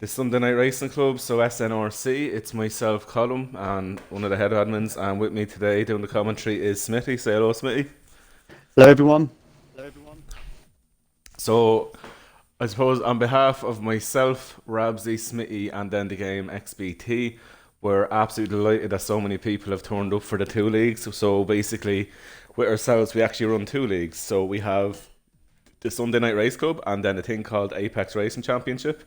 the Sunday Night Racing Club, so SNRC. It's myself, Colm, and one of the head admins, and with me today doing the commentary is Smithy. Say hello, Smithy. Hello, everyone. So, I suppose on behalf of myself, Rabsy, Smithy, and then the game XBT, we're absolutely delighted that so many people have turned up for the two leagues. So, basically, with ourselves, we actually run two leagues. So, we have the Sunday Night Race Club and then a thing called Apex Racing Championship.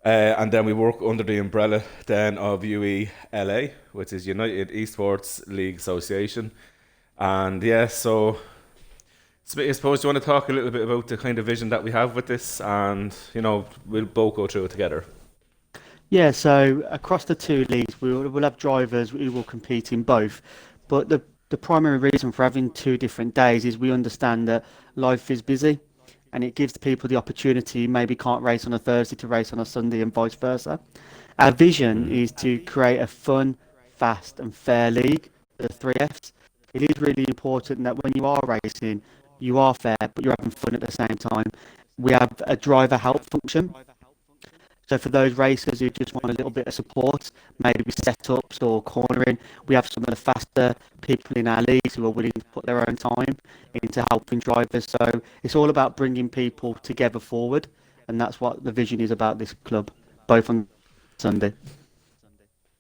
And then we work under the umbrella then of UELA, which is United Esports League Association. And yeah, so I suppose you want to talk a little bit about the kind of vision that we have with this, and we'll both go through it together. Yeah, so across the two leagues, we'll have drivers who will compete in both. But the primary reason for having two different days is we understand that life is busy and it gives people the opportunity, maybe can't race on a Thursday to race on a Sunday and vice versa. Our vision is to create a fun, fast and fair league, the three Fs. It is really important that when you are racing, you are fair, but you're having fun at the same time. We have a driver help function. So for those racers who just want a little bit of support, maybe with setups or cornering, we have some of the faster people in our leagues who are willing to put their own time into helping drivers. So it's all about bringing people together forward, and that's what the vision is about this club, both on Sunday.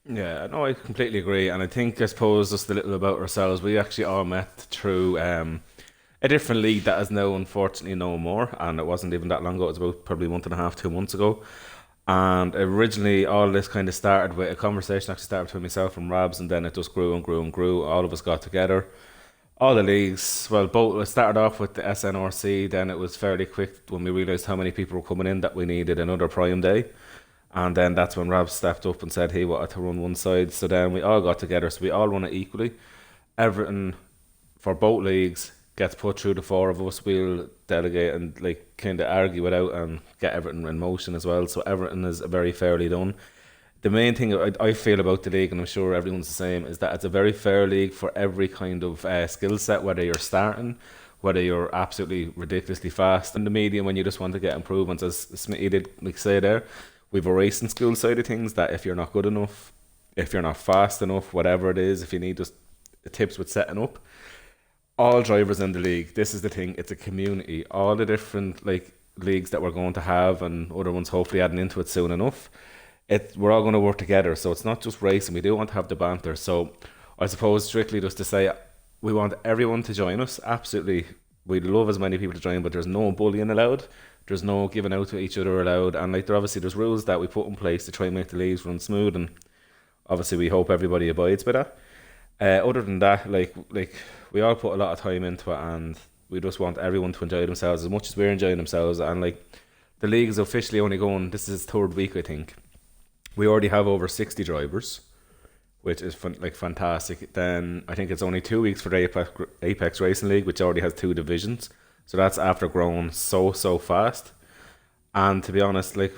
Yeah, no, I completely agree, and I suppose just a little about ourselves. We actually all met through a different league that is now unfortunately no more, and it wasn't even that long ago. It was about probably a month and a half, 2 months ago. And originally, all this kind of started with a conversation actually started between myself and Rabs, and then it just grew and grew and grew. All of us got together. All the leagues, well, both it started off with the SNRC, then it was fairly quick when we realised how many people were coming in that we needed another Prime Day. And then that's when Rabs stepped up and said he wanted to run one side. So then we all got together, so we all run it equally. Everything for both leagues gets put through the four of us. We'll delegate and like kind of argue it out and get everything in motion as well. So everything is very fairly done. The main thing I feel about the league, and I'm sure everyone's the same, is that it's a very fair league for every kind of skill set, whether you're starting, whether you're absolutely ridiculously fast in the medium when you just want to get improvements, as Smithy did like say there. We've a racing school side of things that if you're not good enough, if you're not fast enough, whatever it is, if you need just tips with setting up, all drivers in the league. This is the thing. It's a community. All the different like leagues that we're going to have, and other ones hopefully adding into it soon enough. We're all going to work together. So it's not just racing. We do want to have the banter. So I suppose strictly just to say, we want everyone to join us. Absolutely, we'd love as many people to join, but there's no bullying allowed. There's no giving out to each other allowed, and like there's rules that we put in place to try and make the leagues run smooth, and obviously we hope everybody abides by that. Other than that, like we all put a lot of time into it, and we just want everyone to enjoy themselves as much as we're enjoying themselves. And like the league is officially only going. This is its third week, I think. We already have over 60 drivers, which is fantastic. Then I think it's only 2 weeks for the Apex Racing League, which already has two divisions. So that's after growing so fast. And to be honest, like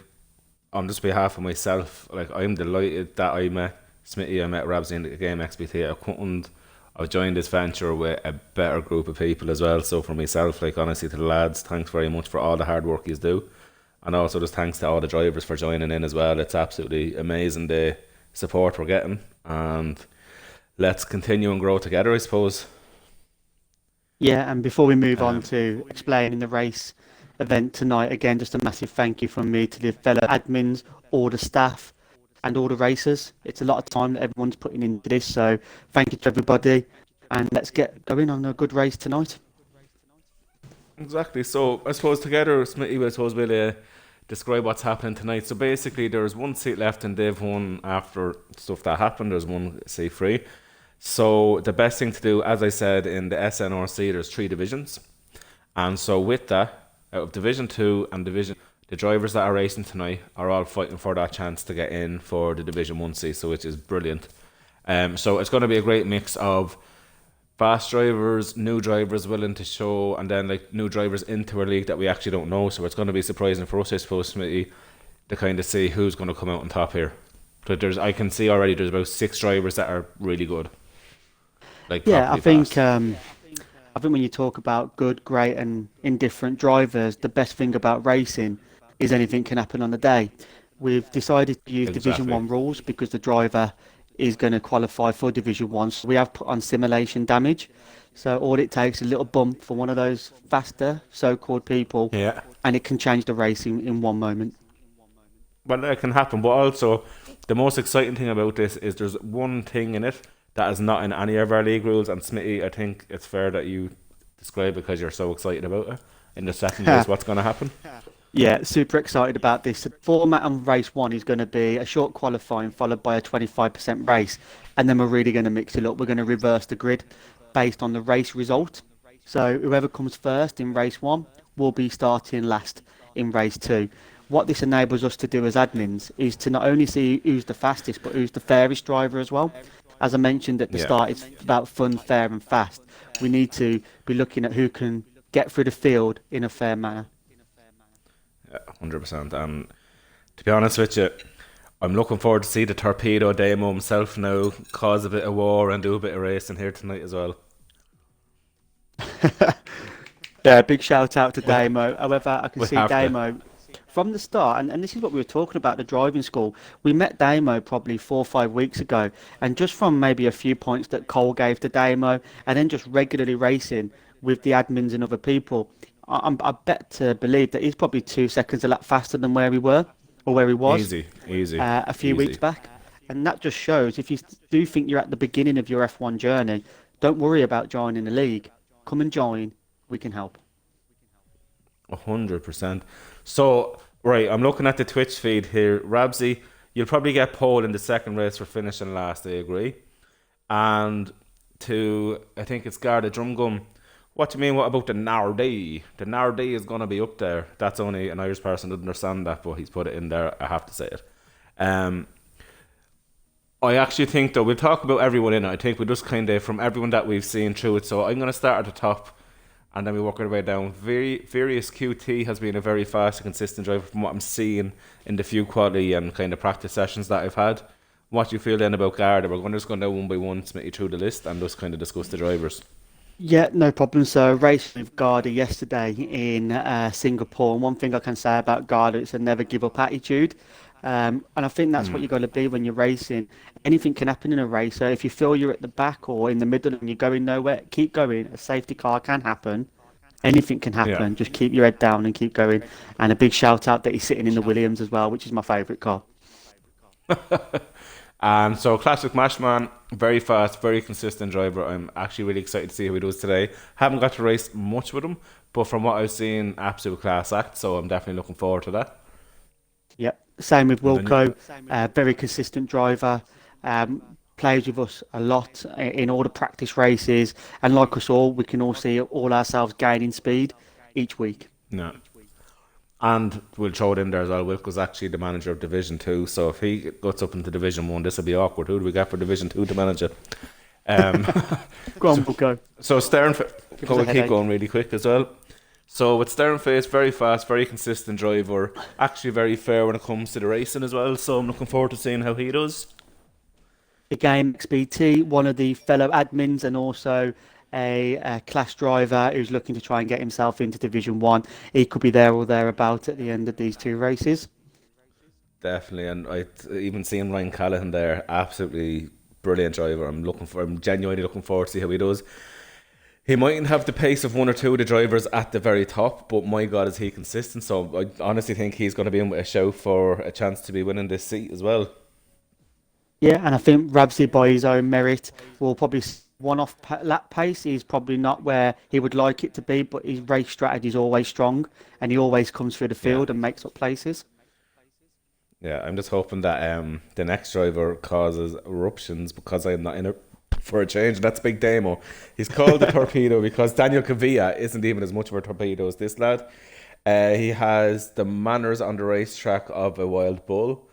on just behalf of myself, like I'm delighted that I met Smithy, I met Rabsy in the game XBT. I've joined this venture with a better group of people as well. So for myself, like honestly to the lads, thanks very much for all the hard work you do. And also just thanks to all the drivers for joining in as well. It's absolutely amazing the support we're getting. And let's continue and grow together, I suppose. Yeah, and before we move on Um, to explaining the race event tonight, again, just a massive thank you from me to the fellow admins, all the staff, and all the racers. It's a lot of time that everyone's putting into this, so thank you to everybody, and let's get going on a good race tonight. exactly. So I suppose together, Smithy, I suppose we'll describe what's happening tonight. So basically, there's one seat left in Div 1 after stuff that happened. There's one seat free. So the best thing to do, as I said, in the SNRC, there's three divisions. And so with that, out of Division 2 and Division, the drivers that are racing tonight are all fighting for that chance to get in for the Division 1 seat, so which is brilliant. So it's going to be a great mix of fast drivers, new drivers willing to show, and then like new drivers into a league that we actually don't know. So it's going to be surprising for us, I suppose, Smithy, to kind of see who's going to come out on top here. But I can see already there's about six drivers that are really good, like Yeah, I properly think fast. um, I think when you talk about good, great, and indifferent drivers, the best thing about racing is anything can happen on the day. we've decided to use Division Exactly. 1 rules because the driver is going to qualify for Division 1. So we have put on simulation damage. So all it takes is a little bump for one of those faster so-called people, Yeah. and it can change the race in one moment. Well, that can happen, but also the most exciting thing about this is there's one thing in it that is not in any of our league rules. And Smitty, I think it's fair that you describe it because you're so excited about it. In the second race, what's going to happen? Yeah, super excited about this. The format on race one is going to be a short qualifying followed by a 25% race. And then we're really going to mix it up. We're going to reverse the grid based on the race result. So whoever comes first in race one will be starting last in race two. What this enables us to do as admins is to not only see who's the fastest, but who's the fairest driver as well. As I mentioned at the Yeah. start, it's about fun, fair and fast. We need to be looking at who can get through the field in a fair manner. Yeah, 100%. And to be honest with you, I'm looking forward to see the Torpedo Demo himself now cause a bit of war and do a bit of racing here tonight as well. Yeah, big shout out to We, Damo. However, I can we see have to. Damo from the start, and this is what we were talking about the driving school. We met Damo probably 4 or 5 weeks ago, and just from maybe a few points that Cole gave to Damo, and then just regularly racing with the admins and other people, I bet to believe that he's probably 2 seconds a lap faster than where we were or where he was Easy, easy, a few weeks easy. back. And that just shows if you do think you're at the beginning of your F1 journey, don't worry about joining the league. Come and join. We can help. 100%. So, right, I'm looking at the Twitch feed here. Rabsy, you'll probably get pole in the second race for finishing last, I agree. And I think it's Garda Drumgum. What do you mean, what about the Nardi? The Nardi is going to be up there. That's only an Irish person doesn't understand that, but he's put it in there. I have to say it. Um, I actually think, though, we'll talk about everyone in it. I think we just kind of, from everyone that we've seen through it. So I'm going to start at the top and then we work our way down. Various QT has been a very fast and consistent driver from what I'm seeing in the few quality and kind of practice sessions that I've had. What do you feel then about Garda? We're going to just go down one by one, Smitty, through the list and just kind of discuss the drivers. Yeah, no problem. So, racing with Garda yesterday in Singapore. And one thing I can say about Garda, it's a never give up attitude. And I think that's what you've got to be when you're racing. Anything can happen in a race. So, if you feel you're at the back or in the middle and you're going nowhere, keep going. A safety car can happen. Anything can Yeah. happen. Just keep your head down and keep going. And a big shout out that he's sitting in the Williams as well, which is my favourite car. So classic Mashman, very fast, very consistent driver. I'm actually really excited to see how he does today. Haven't got to race much with him, but from what I've seen, absolute class act. So I'm definitely looking forward to that. Yep. Same with And then Wilco. Very consistent driver. Plays with us a lot in all the practice races. And like us all, we can all see all ourselves gaining speed each week. no, and we'll throw it in there as well. Wilco's actually the manager of Division 2, so if he gets up into Division 1, this will be awkward. Who do we get for Division 2 to manage it? Um, Go on, Wilco. so Stern, Give us a we'll keep headache. going really quick as well. So with Sternface, very fast, very consistent driver, actually very fair when it comes to the racing as well. So I'm looking forward to seeing how he does. Again, XBT, one of the fellow admins and also a class driver who's looking to try and get himself into Division 1. He could be there or thereabout at the end of these two races. Definitely, and I even seeing Ryan Callahan there, absolutely brilliant driver. I'm genuinely looking forward to see how he does. He mightn't have the pace of one or two of the drivers at the very top, but my God, is he consistent. So I honestly think he's going to be in with a shout for a chance to be winning this seat as well. Yeah, and I think Rabsy, by his own merit, will probably one off lap pace. He's probably not where he would like it to be, but his race strategy is always strong, and he always comes through the Yeah. field and makes up places. Yeah, I'm just hoping that the next driver causes eruptions because I'm not in it for a change. That's Big Damo. He's called the Torpedo because Daniel Cavilla isn't even as much of a torpedo as this lad. He has the manners on the racetrack of a wild bull,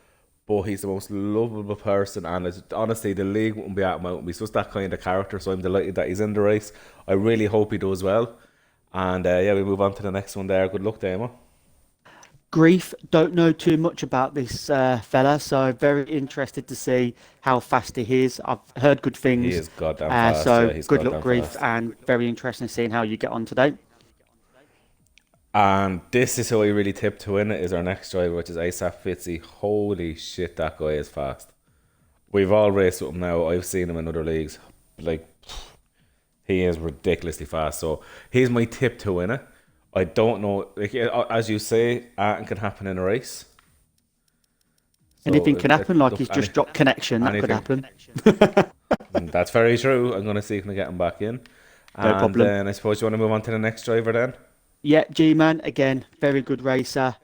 but he's the most lovable person, and honestly, the league wouldn't be out him out. He's just that kind of character, so I'm delighted that he's in the race. I really hope he does well. And yeah, we move on to the next one there. Good luck, Damo. Grief, don't know too much about this fella, so very interested to see how fast he is. I've heard good He things, is goddamn fast. so Yeah, he's good luck, goddamn Grief, fast. and very interested in seeing how you get on today. And this is who I really tip to win it, is our next driver, which is ASAP Fitzy. Holy shit, that guy is fast. We've all raced with him now. I've seen him in other leagues. Like, he is ridiculously fast. So he's my tip to win it. I don't know. Like, as you say, anything can happen in a race. So Anything can happen, like he's just dropped connection. That could anything. happen. That's very true. I'm going to see if I can get him back in. No And problem. then I suppose you want to move on to the next driver then? Yeah, G-Man, again, very good racer.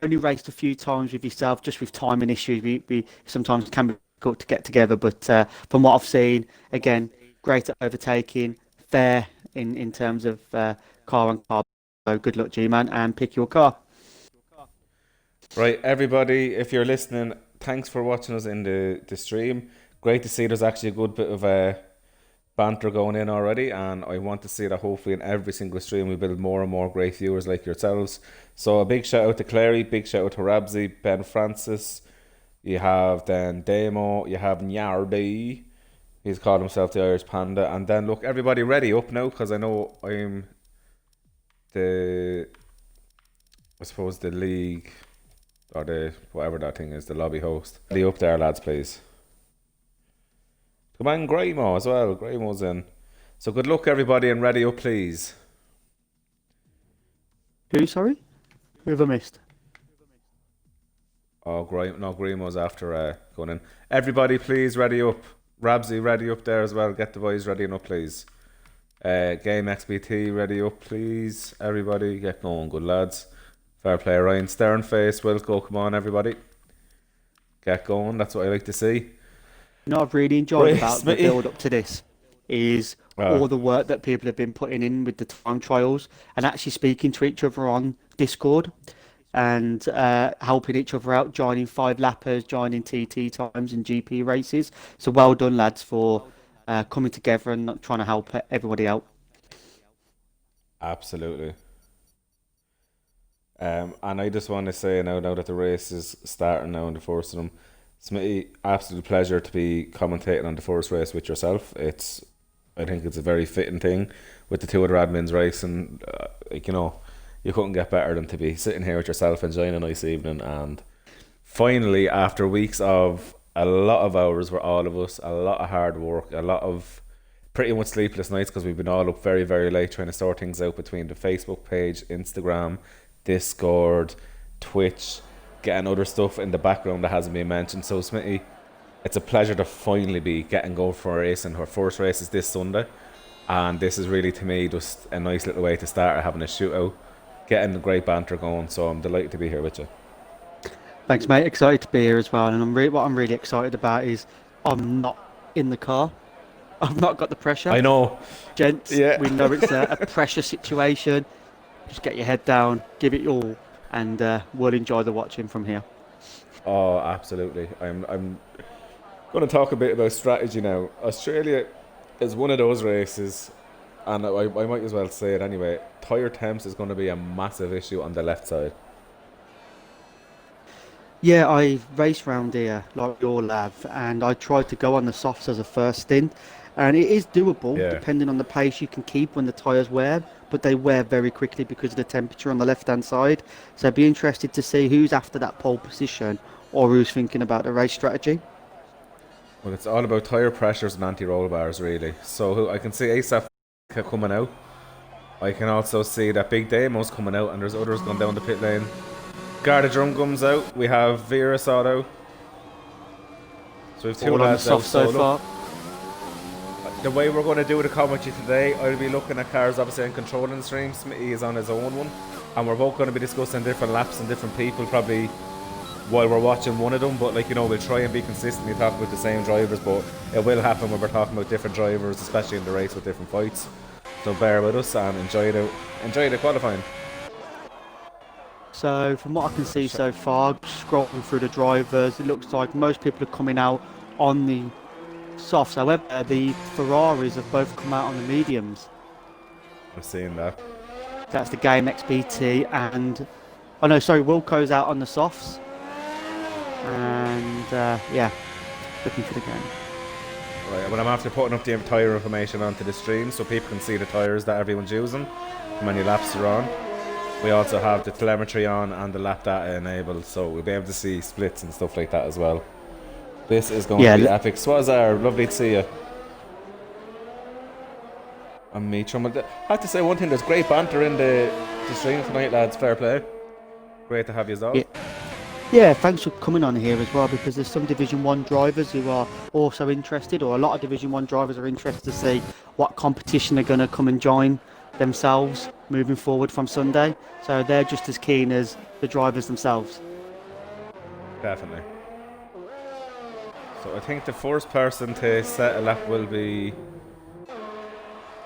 Only raced a few times with yourself, just with timing issues. We sometimes can be difficult to get together, but from what I've seen, again, great at overtaking, fair in terms of car and car. So good luck, G-Man, and pick your car. Right, everybody, if you're listening, thanks for watching us in the stream. Great to see there's actually a good bit of banter going in already, and I want to see that hopefully in every single stream we build more and more great viewers like yourselves. So a big shout out to Clary, big shout out to Rabsy, Ben Francis, you have then Damo, you have Nyardi, he's called himself the Irish Panda, and then look, everybody ready up now, because I know I'm I suppose the league, or the whatever that thing is, the lobby host. Ready up there, lads, please. Come on, Grimo as well. Grimo's in. So good luck, everybody, and ready up, please. Who, sorry? Who have I missed? Oh, Grimo's after going in. Everybody, please, ready up. Rabsy, ready up there as well. Get the boys ready up, please. Game XBT, ready up, please. Everybody, get going, good lads. Fair play, Ryan. Sternface, Wilco, come on, everybody. Get going, that's what I like to see. You know, I've really enjoyed Right, about the Smitty. build up to this is all the work that people have been putting in with the time trials and actually speaking to each other on Discord and helping each other out, joining 5-lappers, joining TT times and GP races. So well done, lads, for coming together and not trying to help everybody out. Absolutely. And I just want to say now that the race is starting now and the first of them, Smitty, absolute pleasure to be commentating on the first race with yourself. I think it's a very fitting thing with the two other admins racing. You couldn't get better than to be sitting here with yourself enjoying a nice evening. And finally, after weeks of a lot of hours for all of us, a lot of hard work, a lot of pretty much sleepless nights because we've been all up very, very late trying to sort things out between the Facebook page, Instagram, Discord, Twitch, getting other stuff in the background that hasn't been mentioned. So Smitty, it's a pleasure to finally be getting going for a race, and her first race is this Sunday, and this is really to me just a nice little way to start having a shootout, getting the great banter going. So I'm delighted to be here with you. Thanks, mate. Excited to be here as well. And what I'm really excited about is I'm not in the car. I've not got the pressure. I know, Gents, yeah. we know it's a pressure situation. Just get your head down, give it your all, and we'll enjoy the watching from here. Oh, absolutely. I'm going to talk a bit about strategy now. Australia is one of those races, and I might as well say it anyway. Tyre temps is going to be a massive issue on the left side. Yeah, I raced round here like your lab, and I tried to go on the softs as a first stint, and it is doable depending on the pace you can keep when the tyres wear, but they wear very quickly because of the temperature on the left-hand side. So I'd be interested to see who's after that pole position or who's thinking about the race strategy. Well, it's all about tyre pressures and anti-roll bars, really. So I can see ASAP coming out. I can also see that Big Damo's coming out, and there's others going down the pit lane. Garda Drum comes out. We have Vera Soto. So we have two All on the lads out. soft so far. The way we're going to do the commentary today, I'll be looking at cars obviously and controlling the stream. Smitty is on his own one, and we're both going to be discussing different laps and different people probably while we're watching one of them. But we'll try and be consistently talking about the same drivers, but it will happen when we're talking about different drivers, especially in the race with different fights. So bear with us and enjoy the qualifying. So from what I can see so far, scrolling through the drivers, it looks like most people are coming out on the softs. However, the Ferraris have both come out on the mediums. I'm seeing that. That's the Game XBT and... Oh no, sorry, Wilco's out on the softs. And yeah, looking for the game. Right, well, I'm after putting up the tyre information onto the stream so people can see the tyres that everyone's using, how many laps they're on. We also have the telemetry on and the lap data enabled, so we'll be able to see splits and stuff like that as well. This is going to be epic. Swazar, lovely to see you. And Mitchum. I have to say one thing, there's great banter in the stream tonight, lads. Fair play. Great to have you all. Yeah, thanks for coming on here as well, because there's some Division 1 drivers who are also interested, or a lot of Division 1 drivers are interested to see what competition they're going to come and join themselves moving forward from Sunday. So they're just as keen as the drivers themselves. Definitely. So I think the first person to set a lap will be...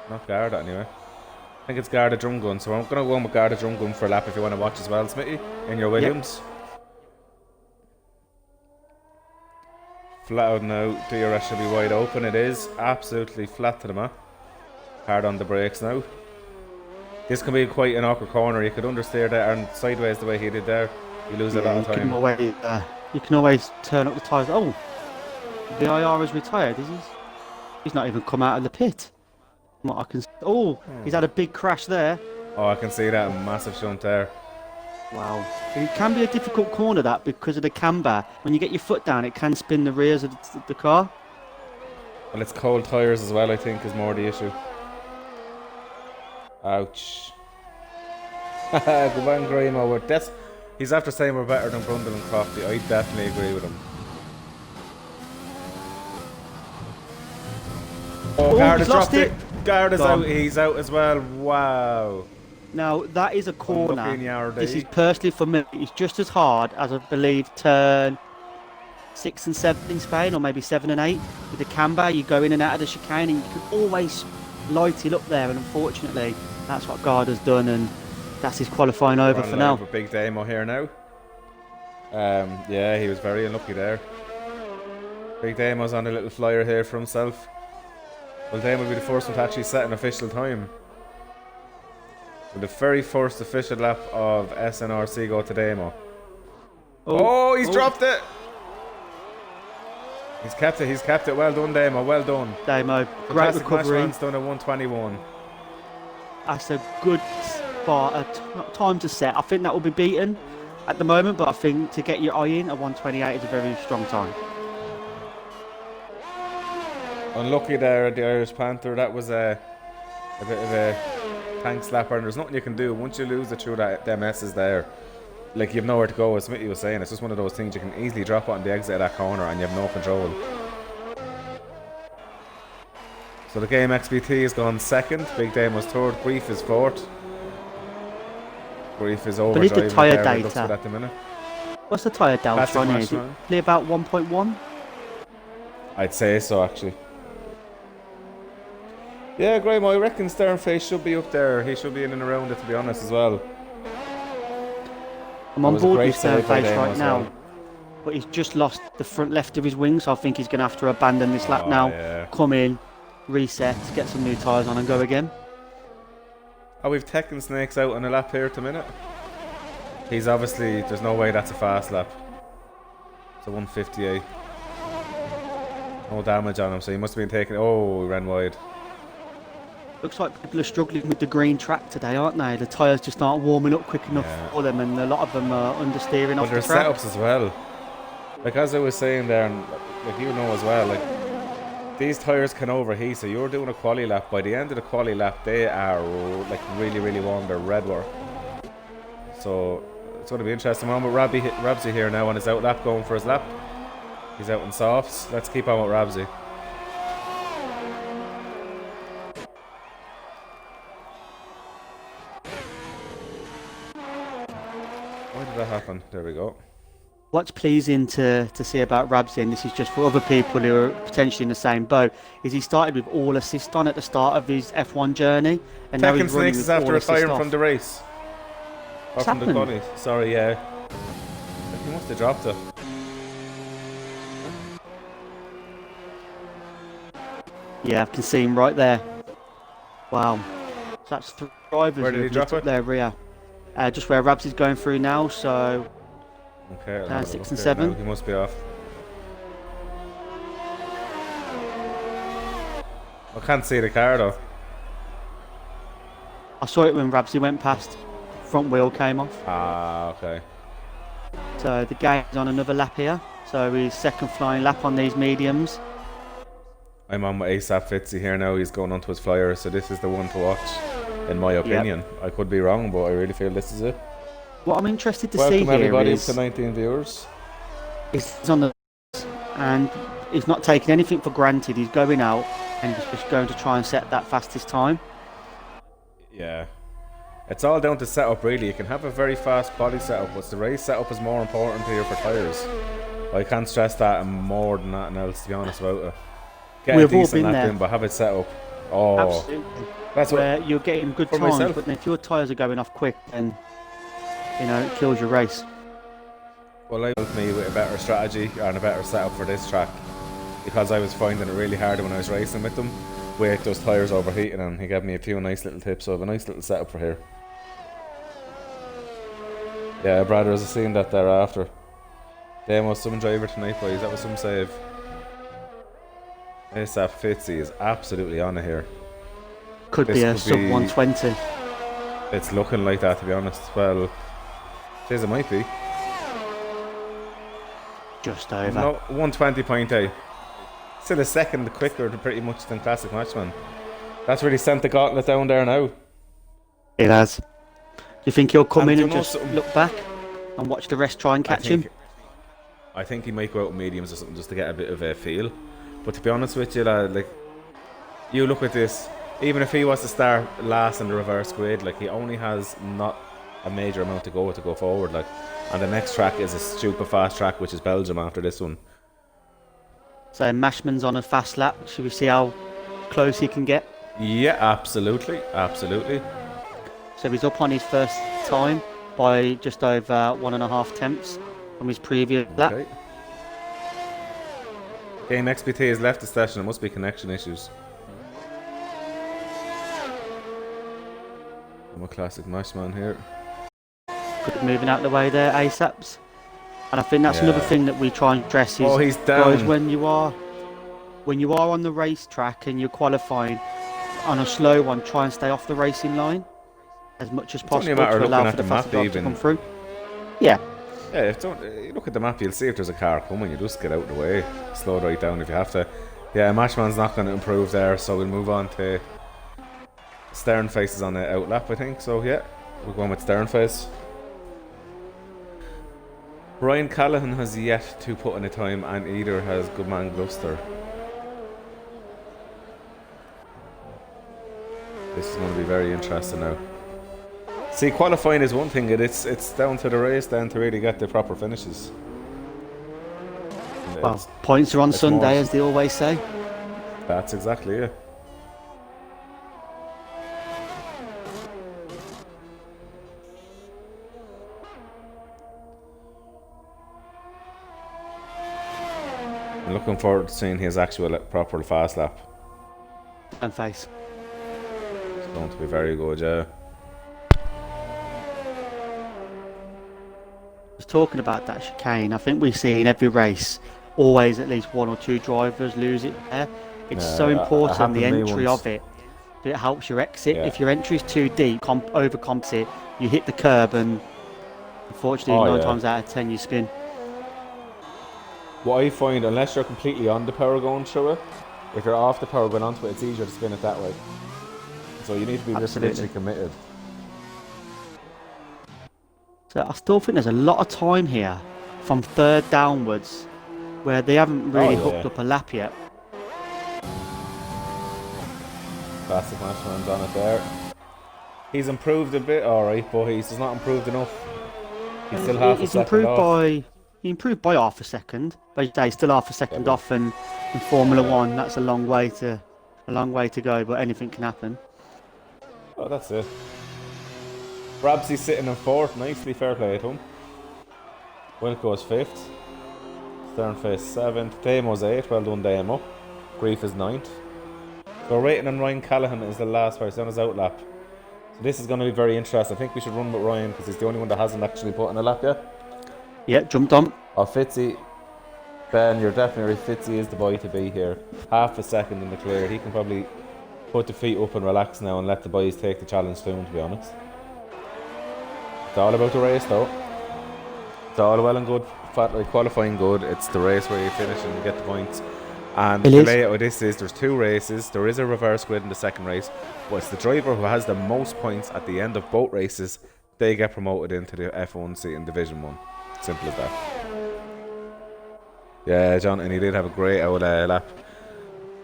not Garda anyway. I think it's Garda Drum Gun, so I'm going to go on with Garda Drum Gun for a lap if you want to watch as well, Smithy, in your Williams. Yep. Flat out now, DRS should be wide open. It is absolutely flat to the mat. Hard on the brakes now. This can be quite an awkward corner. You could understeer there and sideways the way he did there. You lose a lot of time. You can always turn up the tyres. Oh, the IR has retired. He's not even come out of the pit. What I can. He's had a big crash there. Oh, I can see that, a massive shunt there. Wow. It can be a difficult corner, that, because of the camber. When you get your foot down, it can spin the rears of the car. Well, it's cold tyres as well, I think, is more the issue. Ouch. Good man, Graham. He's after saying we're better than Brundle and Crofty. I definitely agree with him. Oh, Garda's dropped it. Garda's out. He's out as well. Wow. Now, that is a corner. This is personally for me, it's just as hard as I believe turn 6 and 7 in Spain, or maybe 7 and 8. With the camber, you go in and out of the chicane and you can always light it up there, and unfortunately, that's what Garda's done, and that's his qualifying over for now. Big Damo here now. Yeah, he was very unlucky there. Big Damo's on a little flyer here for himself. Well, Damo will be the first one to actually set an official time. With the very first official lap of SNRC go to Damo. Oh, he's dropped it! He's kept it. Well done, Damo, well done. Damo, great recovery. Done at 121. That's a good spot, time to set. I think that will be beaten at the moment, but I think to get your eye in at 128 is a very strong time. Unlucky there at the Irish Panther. That was a bit of a tank slapper, and there's nothing you can do. Once you lose it through them S's there, like, you have nowhere to go. As Smithy was saying, it's just one of those things you can easily drop on the exit of that corner and you have no control. So the game XBT has gone second, Big Dame was third, Grief is fourth. Grief is overdriving. I believe the tyre data. At the minute. What's the tyre data on here? Is it probably about 1.1? I'd say so, actually. Yeah, Graham, I reckon Sternface should be up there. He should be in and around it, to be honest, as well. I'm on board with Sternface right now, but he's just lost the front left of his wing, so I think he's going to have to abandon this lap now. Yeah. Come in, reset, get some new tyres on and go again. Oh, we've Tekken Snakes out on a lap here at the minute. He's obviously, there's no way that's a fast lap. It's a 158. No damage on him, so he must have been taking... Oh, he ran wide. Looks like people are struggling with the green track today, aren't they? The tyres just aren't warming up quick enough for them, and a lot of them are understeering off the track. But there's setups as well. Like, as I was saying there, and like you know as well, like, these tyres can overheat, so you're doing a quali lap. By the end of the quali lap, they are like really, really warm. They're red war. So it's going to be interesting. I'm with Rabsy here now on his out lap, going for his lap. He's out in softs. Let's keep on with Rabsy. Why did that happen? There we go. What's pleasing to see about Rabsy, and this is just for other people who are potentially in the same boat, is he started with all assist on at the start of his F1 journey, and now he's running with all assist off. Snakes is after retiring from the race. What's happened? The quali. Sorry, yeah. He must have dropped it. Yeah, I can see him right there. Wow. So that's 3 drivers. Where did he drop it? Their rear. Just where Rabsy's going through now, so... Okay, 6 and 7. Now. He must be off. I can't see the car though. I saw it when Rabsy went past. front wheel came off. Ah, okay. So the game's on another lap here. So his second flying lap on these mediums. I'm on my ASAP Fitzy here now. He's going onto his flyer, so this is the one to watch, in my opinion. Yep. I could be wrong, but I really feel this is it. What I'm interested to Welcome see here everybody is to 19 viewers. He's on the and he's not taking anything for granted. He's going out and he's just going to try and set that fastest time. Yeah. It's all down to setup, really. You can have a very fast body setup, but the race setup is more important here for tyres. I can't stress that more than anything else, to be honest about it. Get a decent lap in, but have it set up. Oh, absolutely. That's where you're getting good times, myself. But then if your tyres are going off quick, then it kills your race. Well, I helped me with a better strategy and a better setup for this track, because I was finding it really hard when I was racing with them, with those tyres overheating, and he gave me a few nice little tips. So I have a nice little setup for here. Yeah, Brad, I was seeing that thereafter. Damn, was some driver tonight, boys. That was some save. ASAP Fitzy is absolutely on it here. Could be a sub 120. It's looking like that, to be honest. Well, it might be. Just over. No, 120.8. Still a second quicker pretty much than Classic Matchman. That's really sent the gauntlet down there now. It has. Do you think he'll come in and just look back and watch the rest try and catch him? I think he might go out with mediums or something just to get a bit of a feel. But to be honest with you, lad, like, you look at this, even if he was to start last in the reverse grid, like, he only has not a major amount to go forward, like, and the next track is a super fast track, which is Belgium after this one. So Mashman's on a fast lap. Should we see how close he can get? Yeah, absolutely, absolutely. So he's up on his first time by just over 1.5 tenths from his previous lap. Game XBT has left the session. It must be connection issues. I'm a Classic Mashman here. Good moving out the way there, ASAPs. And I think that's another thing that we try and stress is, he's down. Guys, when you are on the racetrack and you're qualifying on a slow one, try and stay off the racing line as much as possible to allow for the faster drive to come through. Yeah. Yeah, you look at the map, you'll see if there's a car coming, you just get out of the way, slow right down if you have to. Yeah, Mashman's not going to improve there, so we'll move on to Stern Faces on the outlap, I think. So yeah, we're going with Stern Face. Ryan Callahan has yet to put in a time, and either has Goodman Gluster. This is going to be very interesting now. See, qualifying is one thing, it's down to the race then to really get the proper finishes. Well, points are on Sunday, as they always say. That's exactly it. I'm looking forward to seeing his actual proper fast lap. And face. It's going to be very good, yeah. Talking about that chicane, I think we see in every race always at least one or two drivers lose it there. It's so important, the entry of it. It helps your exit. If your entry is too deep, overcomps it, you hit the curb, and unfortunately 9 times out of 10 you spin. What I find, unless you're completely on the power going through it, if you're off the power going onto it, it's easier to spin it that way. So you need to be literally committed. So I still think there's a lot of time here from third downwards where they haven't really hooked up a lap yet. Classic Mashman's on it there. He's improved a bit, alright, but he's not improved enough. He's still half a second off. He improved by half a second, but he's still half a second off, and in Formula One that's a long way to go, but anything can happen. Oh, that's it. Brabsy's sitting in 4th, nicely, fair play to him. Wilco's 5th. Sternface 7th. Damo's 8th, well done Damo. Grief is 9th. So rating on Ryan Callahan is the last person on his outlap. So this is going to be very interesting. I think we should run with Ryan because he's the only one that hasn't actually put in a lap yet. Yeah, jumped on. Oh, Fitzy. Ben, you're definitely right. Fitzy is the boy to be here. Half a second in the clear. He can probably put the feet up and relax now and let the boys take the challenge to him, to be honest. It's all about the race, though. It's all well and good, like qualifying good. It's the race where you finish and you get the points. And the layout of this is there's 2 races. There is a reverse grid in the second race, but it's the driver who has the most points at the end of both races. They get promoted into the F1 seat in Division 1. Simple as that. Yeah, John, and he did have a great old lap.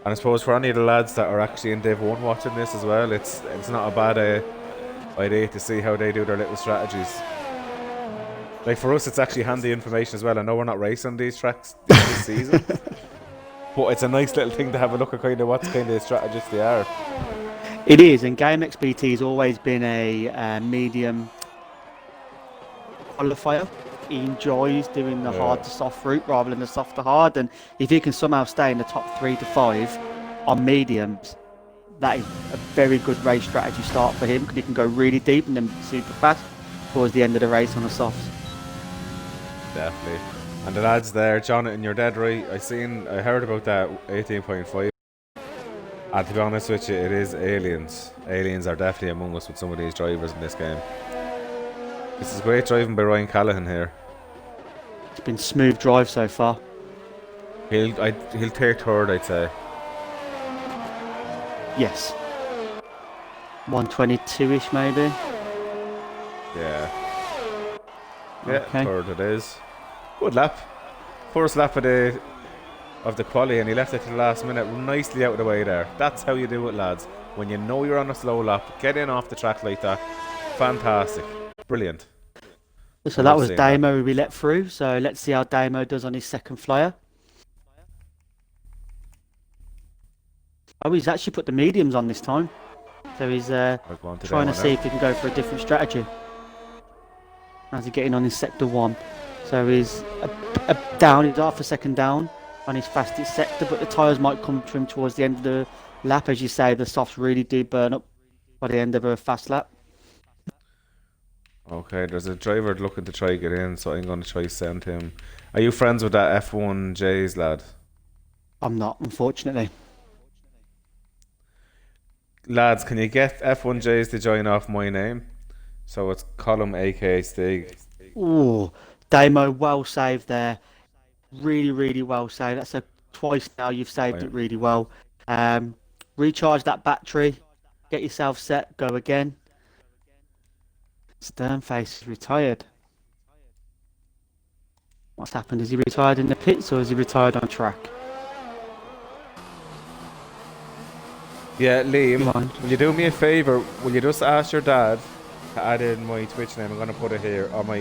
And I suppose for any of the lads that are actually in Div 1 watching this as well, it's not a bad idea to see how they do their little strategies. Like for us, it's actually handy information as well. I know we're not racing these tracks this season, but it's a nice little thing to have a look at kind of what kind of strategists they are. It is, and Game XBT has always been a medium qualifier. He enjoys doing the hard to soft route rather than the soft to hard, and if he can somehow stay in the top 3 to 5 on mediums, that is a very good race strategy start for him, because he can go really deep and then super fast towards the end of the race on the softs. Definitely. And the lads there, Jonathan, you're dead right. I heard about that 18.5. And to be honest with you, it is aliens. Aliens are definitely among us with some of these drivers in this game. This is great driving by Ryan Callaghan here. It's been smooth drive so far. He'll take 3rd, I'd say. Yes. 122-ish maybe. Yeah. Yeah, Okay. 3rd it is. Good lap. First lap of the quali, and he left it to the last minute. Nicely out of the way there. That's how you do it, lads. When you know you're on a slow lap, get in off the track like that. Fantastic. Brilliant. So that was Damo who we let through. So let's see how Damo does on his second flyer. Oh, he's actually put the mediums on this time. So he's trying to see if he can go for a different strategy. As he's getting on his sector 1. So he's down, he's half a second down on his fastest sector, but the tyres might come to him towards the end of the lap. As you say, the softs really do burn up by the end of a fast lap. Okay, there's a driver looking to try get in, so I'm going to try send him. Are you friends with that F1J's lad? I'm not, unfortunately. Lads, can you get F1J's to join off my name? So it's ColmakaStig. Ooh, Damo, well saved there. Really, really well saved. That's twice now you've saved it really well. Recharge that battery. Get yourself set. Go again. Sternface is retired. What's happened? Is he retired in the pits or is he retired on track? Yeah, Liam, will you do me a favour? Will you just ask your dad to add in my Twitch name? I'm going to put it here on my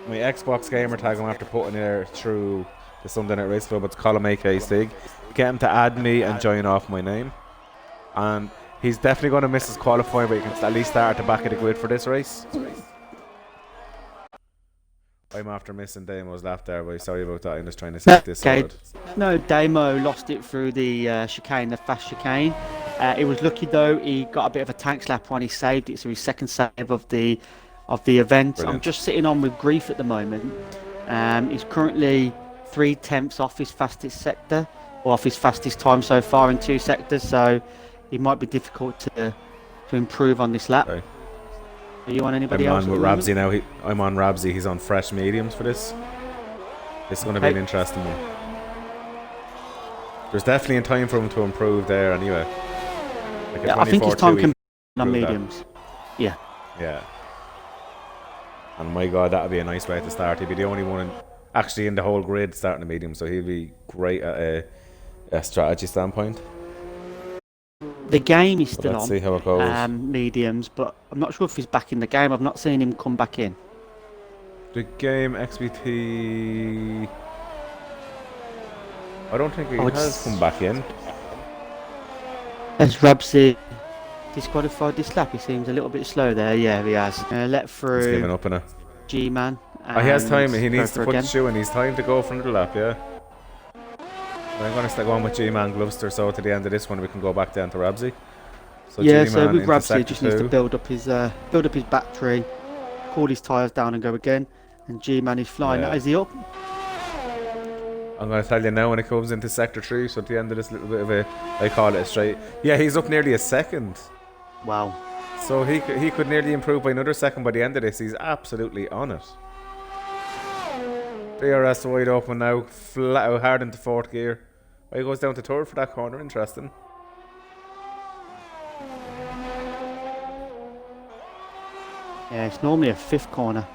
my Xbox gamer tag. I'm after putting there through the Sunday Night Race Club. It's ColmakaStig. Get him to add me and join off my name. And he's definitely going to miss his qualifying, but he can at least start at the back of the grid for this race. I'm after missing Damo's lap there, but sorry about that. I'm just trying to set this sorted. No, Damo lost it through the chicane, the fast chicane. It was lucky though, he got a bit of a tank slap when he saved it, so his second save of the event. Brilliant. I'm just sitting on with grief at the moment. He's currently 3/10 off his fastest sector, or off his fastest time so far in 2 sectors, so it might be difficult to improve on this lap. Okay. Are you on anybody else? I'm on with Rabsy now. I'm on Rabsy. He's on fresh mediums for this. This is going to be an interesting one. There's definitely a time for him to improve there anyway. Like I think his time can be on mediums. Yeah. Yeah. And my God, that would be a nice way to start. He'd be the only one actually in the whole grid starting a medium, so he'd be great at a strategy standpoint. The game is still let's on. See how it goes. Mediums, but I'm not sure if he's back in the game. I've not seen him come back in. The game XBT. I don't think he has come back in. Has Rabsy disqualified this lap? He seems a little bit slow there. Yeah, he has. Let through. He's giving up in a G-Man. He has time. He needs to put the shoe in. He's time to go for another lap. Yeah. I'm going to stick on with G-Man Gloucester, so to the end of this one we can go back down to Rabsy. So yeah, so with Rabsy he just needs to build up his battery, cool his tyres down and go again. And G-Man is flying. Is he up? I'm going to tell you now when it comes into Sector 3, so at the end of this little bit of I call it a straight. Yeah, he's up nearly a second. Wow. So he could nearly improve by another second by the end of this. He's absolutely on it. DRS wide open now, flat out hard into fourth gear. Oh, he goes down to third for that corner. Interesting. Yeah, it's normally a fifth corner.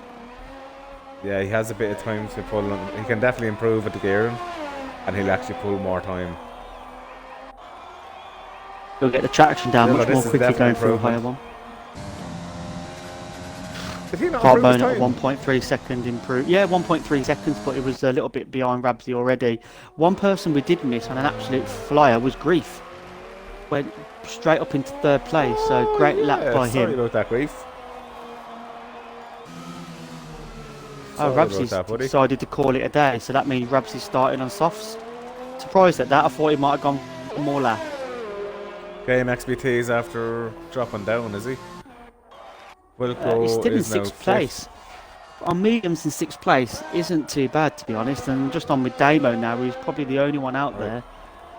Yeah, he has a bit of time to pull on. He can definitely improve at the gearing, and he'll actually pull more time. You'll get the traction down Yeah, much more quickly going through a higher improvement. one. Did he not improve his Carbone at time? 1.3 second improve. Yeah, 1.3 seconds, but it was a little bit behind Rabsy already. One person we did miss on an absolute flyer was Grief. Went straight up into third place, so great lap by Sorry him. about that, Grief. Oh, Sorry about Rabsy's that, buddy. decided to call it a day, so that means Rabsy's starting on softs. Surprised at that. I thought he might have gone for more lap. Game XBT's after dropping down, is he? Wilco He's still in is now sixth place. On mediums in sixth place isn't too bad, to be honest. And just on with Damo now, he's probably the only one out there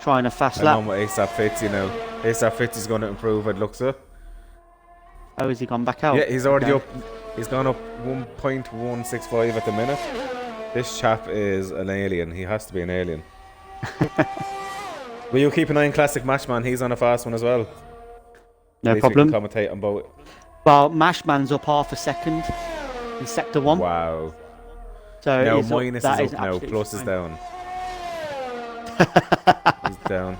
trying a fast I'm lap. on with ASAP Fitzy now. ASAP Fitzy's going to improve, it looks like. Oh, has he gone back out? Yeah, he's already Okay. up. He's gone up 1.165 at the minute. This chap is an alien. He has to be an alien. Will you keep an eye on Classic Matchman? He's on a fast one as well. No At least problem. We can commentate on both. Well, Mashman's up half a second in sector one. Wow. So Now he's up, minus that is up now. absolutely Plus is fine. down. He's down.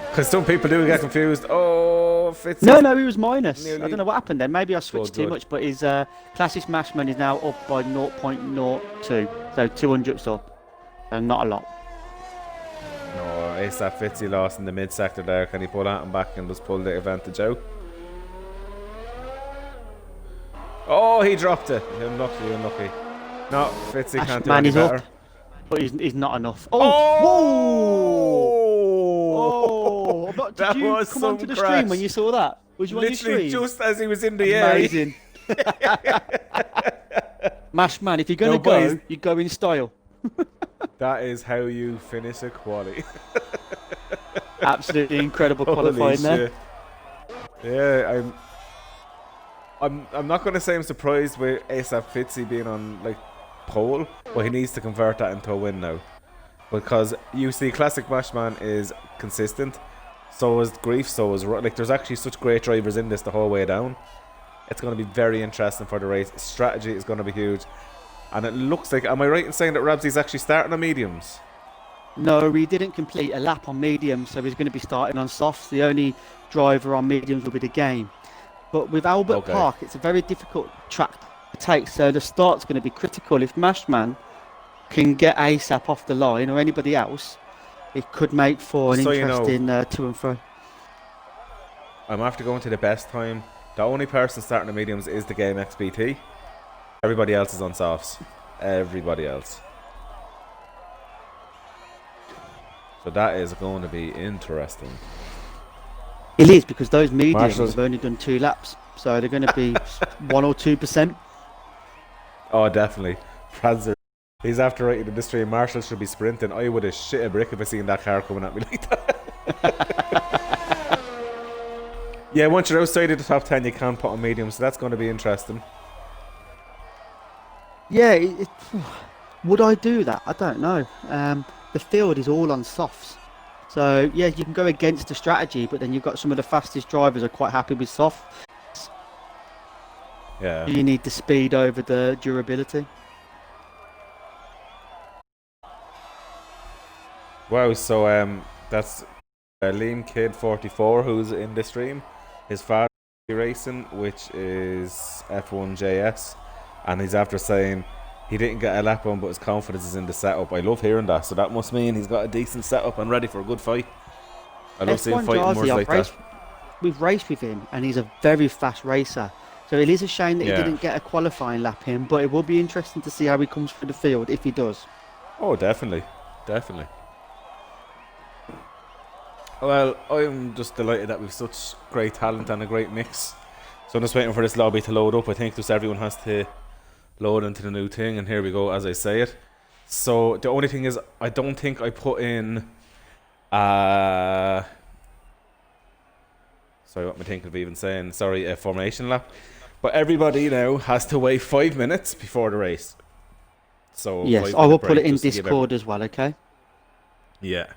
Because some people do get confused. Oh, Fitzy. No, he was minus. Nearly. I don't know what happened then. Maybe I switched too Good. much, but his Classic Mashman is now up by 0.02. So 200ths up. So not a lot. No, ASAP Fitzy lost in the mid sector there. Can he pull that and back and just pull the advantage out? Oh, he dropped it. Unlucky, unlucky. No, Fitzy can't do Man, any he's better. up. But he's not enough. Oh! Oh! But did That you was come some onto the crash. stream when you saw that? Was you on your Literally stream? just as he was in the air. Amazing. Mashman, if you're going to boys. go, you go in style. That is how you finish a quali. Absolutely incredible Holy qualifying there. shit. Yeah, I'm not going to say I'm surprised with ASAP Fitzy being on like pole, but he needs to convert that into a win now. Because you see Classic Mashman is consistent, so is Grief, so is like there's actually such great drivers in this the whole way down. It's going to be very interesting for the race. Strategy is going to be huge. And it looks like, am I right in saying that Rabsy's actually starting on mediums? No, he didn't complete a lap on mediums, so he's going to be starting on softs. The only driver on mediums will be the game. But with Albert Park, it's a very difficult track to take, so the start's going to be critical. If Mashman can get ASAP off the line, or anybody else, it could make for an interesting to and fro. I'm after going to the best time. The only person starting the mediums is the game XBT. Everybody else is on softs. Everybody else. So that is going to be interesting. It is, because those mediums Marshall's- have only done 2 laps, so they're going to be 1 or 2%. Oh, definitely. Franzer, he's after writing in the stream. Marshall should be sprinting. I would have shit a brick if I seen that car coming at me like that. Yeah, once you're outside of the top 10, you can't put on mediums, so that's going to be interesting. Yeah, would I do that? I don't know. The field is all on softs. So, yeah, you can go against the strategy, but then you've got some of the fastest drivers are quite happy with soft. Yeah. You need the speed over the durability. Wow, so that's Liam Kid 44 who's in the stream. His father racing, which is F1JS, and he's after saying he didn't get a lap on, but his confidence is in the setup. I love hearing that, so that must mean he's got a decent setup and ready for a good fight. I love seeing F1 fighting Jarzy, words like that. we've raced with him, and he's a very fast racer. So it is a shame that Yeah. he didn't get a qualifying lap in, but it will be interesting to see how he comes through the field if he does. Oh, definitely. Definitely. Well, I'm just delighted that we've such great talent and a great mix. So I'm just waiting for this lobby to load up. I think just everyone has to load into the new thing, and here we go as I say it. So the only thing is, I don't think I put in so Sorry, what am I thinking of even saying? Sorry, a formation lap. But everybody now has to wait 5 minutes before the race. So Yes, 5 I will minute put break it in just to give Discord as well, okay? yeah.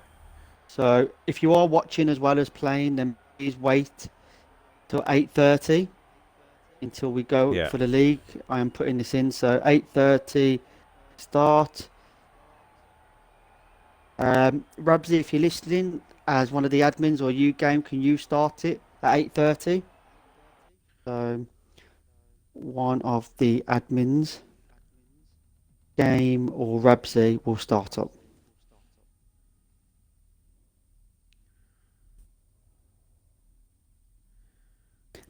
So if you are watching as well as playing, then please wait till 8:30 until we go Yeah. for the league. I am putting this in, so 8:30 start. Rabsy, if you're listening as one of the admins or you game, can you start it at 8:30? So one of the admins, game or Rabsy, will start up.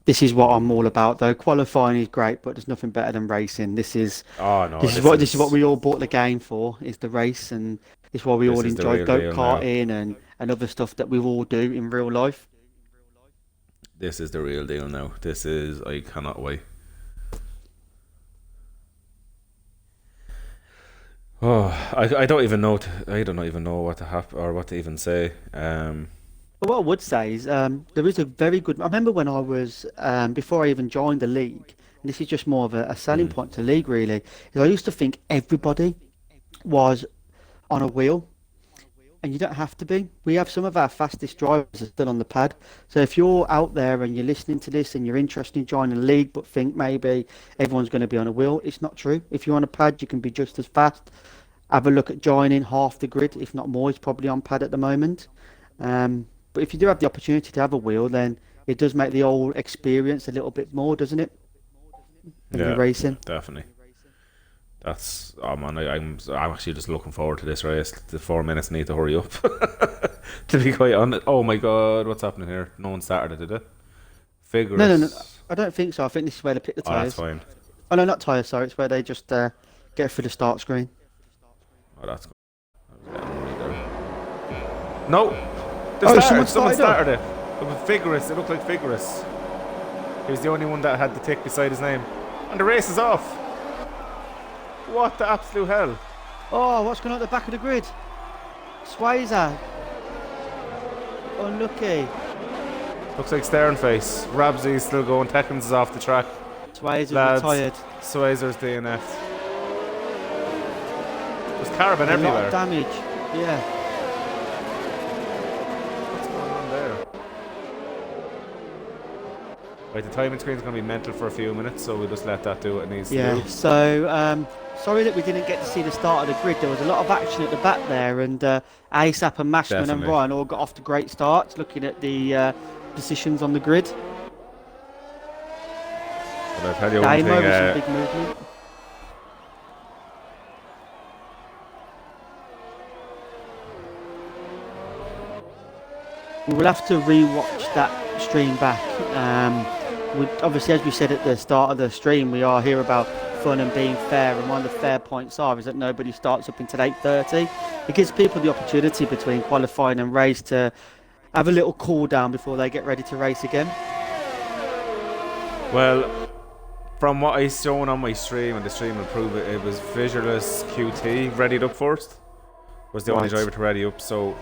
This is what I'm all about, though. Qualifying is great, but there's nothing better than racing. This is Oh no, this is what we all bought the game for, is the race, and it's why we this all is the enjoy real deal now. go-karting and other stuff that we all do in real life. This is the real deal now. This is, I cannot wait. Oh, I don't even know. I don't even know what to or what to even say. But what I would say is there is a very good. I remember when I was before I even joined the league, and this is just more of a selling point to league really. Is I used to think everybody was on a wheel, and you don't have to be. We have some of our fastest drivers are still on the pad. So if you're out there and you're listening to this and you're interested in joining the league, but think maybe everyone's going to be on a wheel, it's not true. If you're on a pad, you can be just as fast. Have a look at joining. Half the grid, if not more, is probably on pad at the moment. But if you do have the opportunity to have a wheel, then it does make the whole experience a little bit more, doesn't it? Yeah, racing. definitely. That's man. I'm actually just looking forward to this race. The 4 minutes need to hurry up. To be quite honest. Oh my god, what's happening here? No one started it, did it? Vigorous. No. I don't think so. I think this is where they pick the Oh, tyres. that's fine. Oh no, not tyres. Sorry, it's where they just get through the start screen. Oh, that's good. No. Someone started it. It was Vigorous. It looked like Vigorous. He was the only one that had the tick beside his name. And the race is off. What the absolute hell? Oh, what's going on at the back of the grid? Swayzer. Unlucky. Looks like Sternface. Rabsy's still going. Tekkens is off the track. Swayzer's Lads, retired. Swayzer's DNF. There's carbon A lot everywhere. of damage. Yeah. What's going on there? Right, the timing screen's going to be mental for a few minutes, so we'll just let that do what it needs to do. So sorry that we didn't get to see the start of the grid. There was a lot of action at the back there, and ASAP and Mashman and Definitely. Ryan all got off to great starts looking at the positions on the grid. But I'll tell you one Damo with some thing. big movement. We will have to re-watch that stream back. Obviously, as we said at the start of the stream, we are here about fun and being fair, and one of the fair points is that nobody starts up until 8:30. It gives people the opportunity between qualifying and race to have a little cool down before they get ready to race again. Well, from what I shown on my stream, and the stream will prove it, it was Visualist QT readied up first. Was the only Right. driver to ready up, so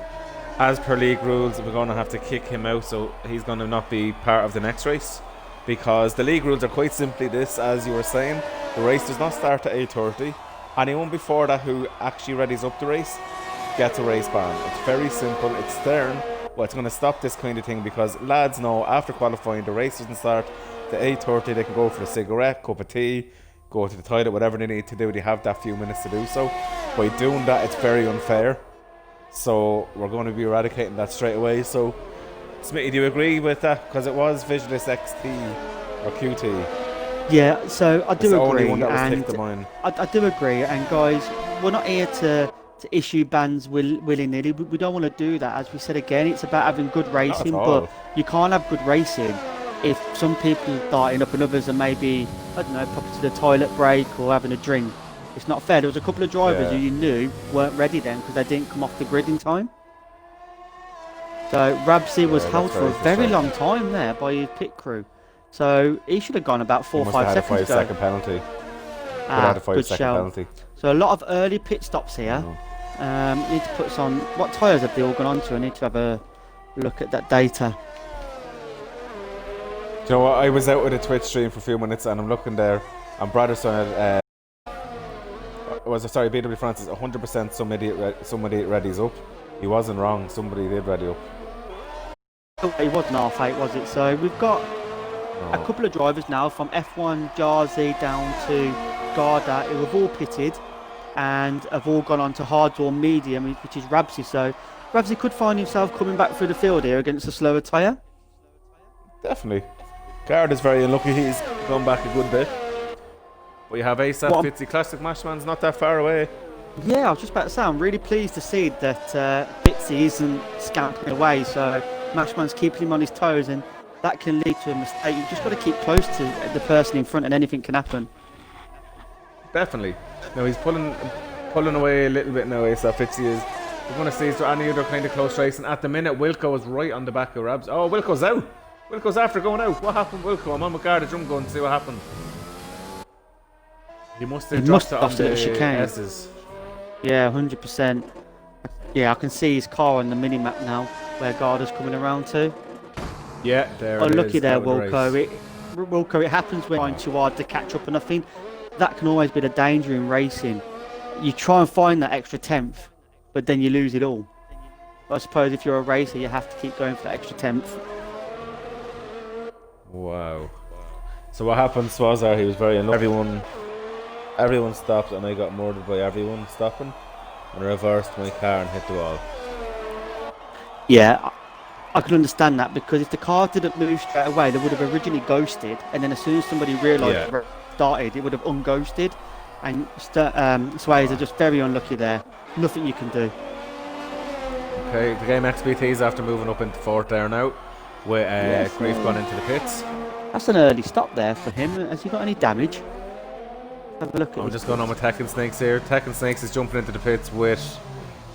as per league rules, we're going to have to kick him out, so he's going to not be part of the next race. Because the league rules are quite simply this, as you were saying, the race does not start at 8:30. Anyone before that who actually readies up the race gets a race ban. It's very simple, it's stern, but it's going to stop this kind of thing because lads know after qualifying the race doesn't start at 8:30. They can go for a cigarette, cup of tea, go to the toilet, whatever they need to do. They have that few minutes to do so. By doing that, it's very unfair. So we're going to be eradicating that straight away. So Smitty, do you agree with that? Because it was Visualist XT or QT. Yeah, so I It's do the agree, only one that was and ticked of mine. I do agree. And guys, we're not here to issue bans willy-nilly. We don't want to do that. As we said again, it's about having good racing, all. but you can't have good racing if some people are starting up and others are maybe, I don't know, popping to the toilet break or having a drink. It's not fair. There was a couple of drivers who you knew weren't ready then because they didn't come off the grid in time. So Rabsy was held for a very long time there by his pit crew. So he should have gone about 4 or 5 seconds ago. 5-second penalty. Ah, a good 5-second shout. penalty. So a lot of early pit stops here. Need to put on what tyres have they all gone on to? I need to have a look at that data. you know what? I was out with a Twitch stream for a few minutes and I'm looking there, and Brotherson BW Francis 100% some idiot readies up. He wasn't wrong. Somebody did ready up. It wasn't half 8, was it? So we've got a couple of drivers now from F1 Jarzi down to Garda who have all pitted and have all gone on to hards or medium, which is Rabsy. So Rabsy could find himself coming back through the field here against a slower tyre. Definitely. Garda's very unlucky. He's gone back a good bit. But you have ASAP Fitzy Classic Mashman's not that far away. Yeah, I was just about to say, I'm really pleased to see that Fitzy isn't scampering away. So Mashman's keeping him on his toes, and that can lead to a mistake. You've just got to keep close to the person in front and anything can happen. Definitely. Now he's pulling away a little bit now, ASAP Fitzy is. We're going to see is there any other kind of close racing. At the minute, Wilco is right on the back of Rabs. Oh, Wilco's out. Wilco's after going out. What happened, Wilco? I'm on my car, the drum gun to see what happened. He must have dropped it on the chicane. S's. Yeah, 100%. Yeah, I can see his car on the mini-map now, where Garda's coming around to. Yeah, there it is. Oh, looky there, Wilco. Wilco, it happens when you're trying too hard to catch up, and I think that can always be the danger in racing. You try and find that extra tenth, but then you lose it all. But I suppose if you're a racer, you have to keep going for that extra tenth. Wow. So what happened, Swazar, he was very unlucky. Everyone stopped and I got murdered by everyone stopping, and I reversed my car and hit the wall. Yeah, I can understand that, because if the car didn't move straight away, they would have originally ghosted, and then as soon as somebody realised it started, it would have unghosted. And Sways are just very unlucky there. Nothing you can do. Okay, the game XBT's after moving up into 4th there now, with Grief gone into the pits. That's an early stop there for him. Has he got any damage? Have a look at I'm just going on with Tekken Snakes here. Tekken Snakes is jumping into the pits with,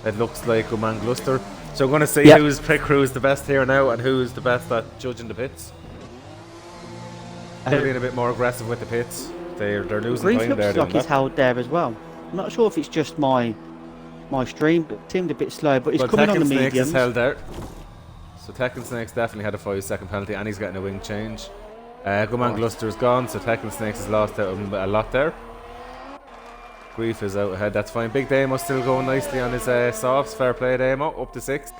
it looks like, Uman Gluster. So I'm going to see whose pit crew is the best here now and who's the best at judging the pits. They're being a bit more aggressive with the pits. They're losing Grief time there. Looks like he's held there as well. I'm not sure if it's just my stream, but it seemed a bit slow. But he's coming on the mediums. Tekken Snakes is held there. So Tekken Snakes definitely had a 5-second penalty, and he's getting a wing change. Guman Gluster is gone, so Tekken Snakes has lost out a lot there. Grief is out ahead, that's fine. Big Damo still going nicely on his softs. Fair play, Damo, up to 6th.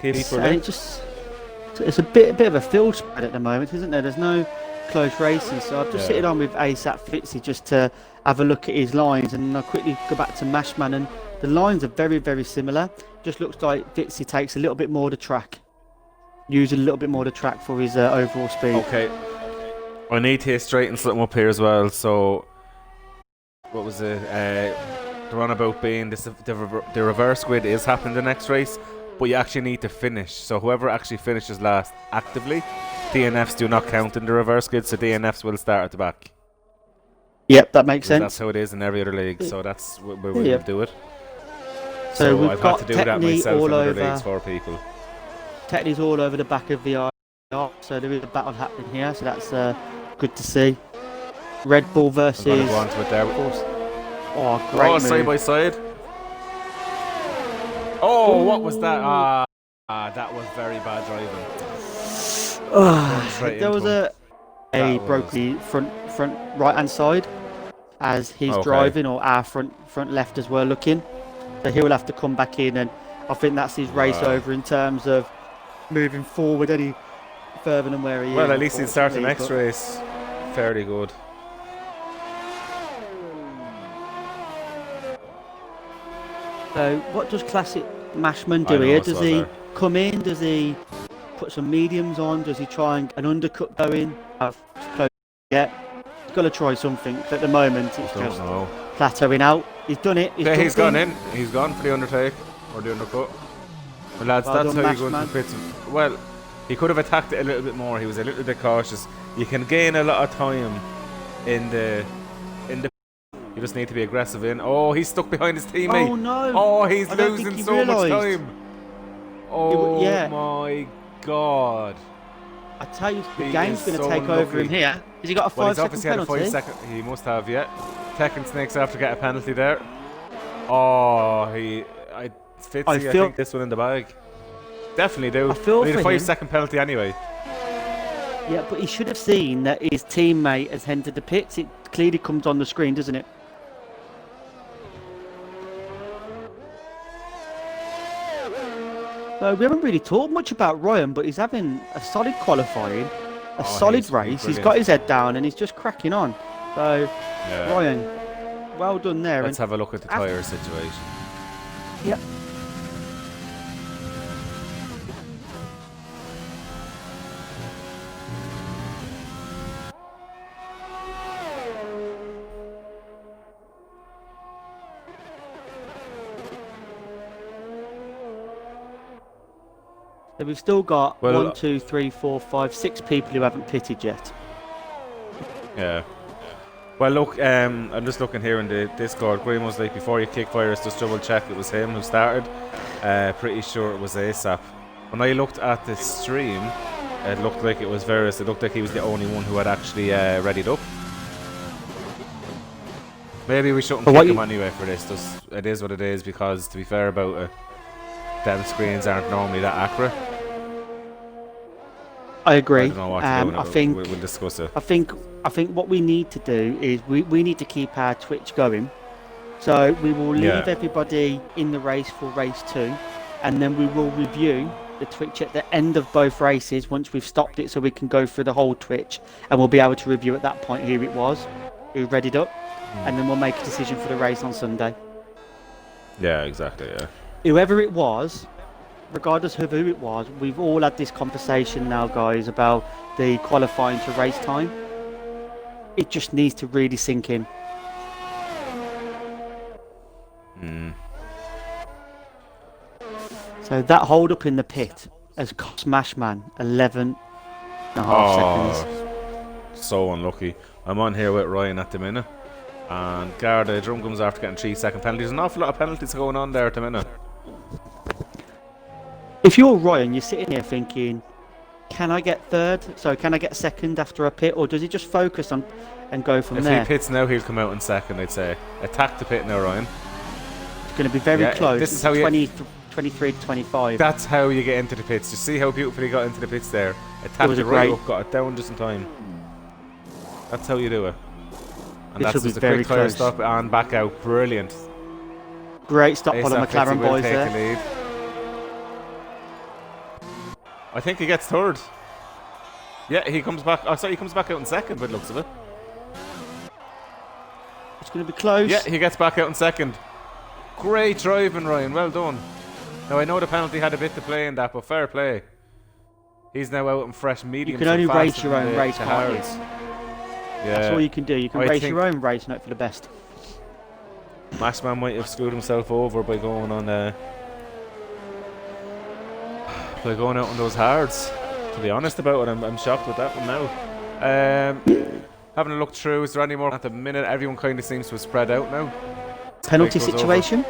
It's a bit of a field spread at the moment, isn't there? There's no close racing, so I've just sitting on with ASAP Fitzy just to have a look at his lines, and I'll quickly go back to Mashman, and the lines are very, very similar. Just looks like Fitzy takes a little bit more to track, using a little bit more to track for his overall speed. Okay, I need to straighten something up here as well. So, what was it? The runabout being the reverse grid is happening the next race, but you actually need to finish. So whoever actually finishes last actively, DNFs do not count in the reverse grid, so DNFs will start at the back. Yep, that makes sense. That's how it is in every other league, so that's where we'll do it. So I've had to do that myself in other leagues for people. Techni's all over the back of VR, so there is a battle happening here, so that's good to see. Red Bull versus... I'm going to go on to it there. Oh, great move. Side by side. Oh, what was that? That was very bad driving. There was a broke the front right hand side as he's driving, or our front left as we're looking. So he'll have to come back in, and I think that's his race over in terms of moving forward any further than where he is. Well, at least he'll start the next race fairly good. So what does Classic Mashman do here? Does he come in? Does he put some mediums on? Does he try and an undercut going? Yeah, he's got to try something. At the moment, it's just plateauing out. He's done it. He's gone in. He's gone for the undertake or the undercut. Well, lads, that's how you go into the pits. Well, he could have attacked it a little bit more. He was a little bit cautious. You can gain a lot of time in the. You just need to be aggressive in. Oh, he's stuck behind his teammate. Oh no! Oh, he's losing so much time. Oh my god! I tell you, the game's going to take over him here. Has he got a 5-second penalty? He must have, yeah. Tekken Snakes after get a penalty there. Oh, Fitzy, I think this one in the bag. Definitely do. I need a 5-second penalty anyway. Yeah, but he should have seen that his teammate has entered the pits. It clearly comes on the screen, doesn't it? So we haven't really talked much about Ryan, but he's having a solid qualifying, a solid race. He's got his head down and he's just cracking on. So, Yeah. Ryan, well done there. Let's have a look at the tyre situation. Yep. So we've still got 1, 2, 3, 4, 5, 6 people who haven't pitted yet. Yeah. Well, look, I'm just looking here in the Discord. Graham was like, before you kick fires, just double check it was him who started. Pretty sure it was ASAP. When I looked at the stream, it looked like it was Varus. It looked like he was the only one who had actually readied up. Maybe we shouldn't kick him anyway for this. It is what it is, because to be fair about it, them screens aren't normally that accurate. I agree. I don't know what to do. I think we'll discuss it. I think what we need to do is we need to keep our Twitch going. So we will leave everybody in the race for race 2, and then we will review the Twitch at the end of both races once we've stopped it, so we can go through the whole Twitch, and we'll be able to review at that point who it was, who readied up, and then we'll make a decision for the race on Sunday. Yeah, exactly. Yeah. Whoever it was, regardless of who it was, we've all had this conversation now, guys, about the qualifying to race time. It just needs to really sink in. So that hold up in the pit has cost Mashman 11.5 seconds. So unlucky. I'm on here with Ryan at the minute, and Garda drum comes after getting 3-second penalties. There's an awful lot of penalties going on there at the minute. If you're Ryan, you're sitting here thinking, can I get third? So can I get second after a pit, or does he just focus on and go from there? If he pits now, he'll come out in second, I'd say. Attack the pit now, Ryan. It's going to be very close. This is how 23 to 25. That's how you get into the pits. You see how beautifully he got into the pits there. Attacked it right up, got it down just in time. That's how you do it. And that's just a quick tire stop and back out. Brilliant. Great stop by the McLaren boys there. Lead. I think he gets third. Yeah, he comes back. Oh, sorry, he comes back out in second by the looks of it. It's going to be close. Yeah, he gets back out in second. Great driving, Ryan. Well done. Now, I know the penalty had a bit to play in that, but fair play. He's now out in fresh medium. You can only race your own race, can't you? Yeah. That's all you can do. You can race your own race and hope for the best. Mashman might have screwed himself over by going on out on those hards. To be honest about it, I'm shocked with that one now. Having a look through, is there any more at the minute? Everyone kind of seems to have spread out now. Penalty situation?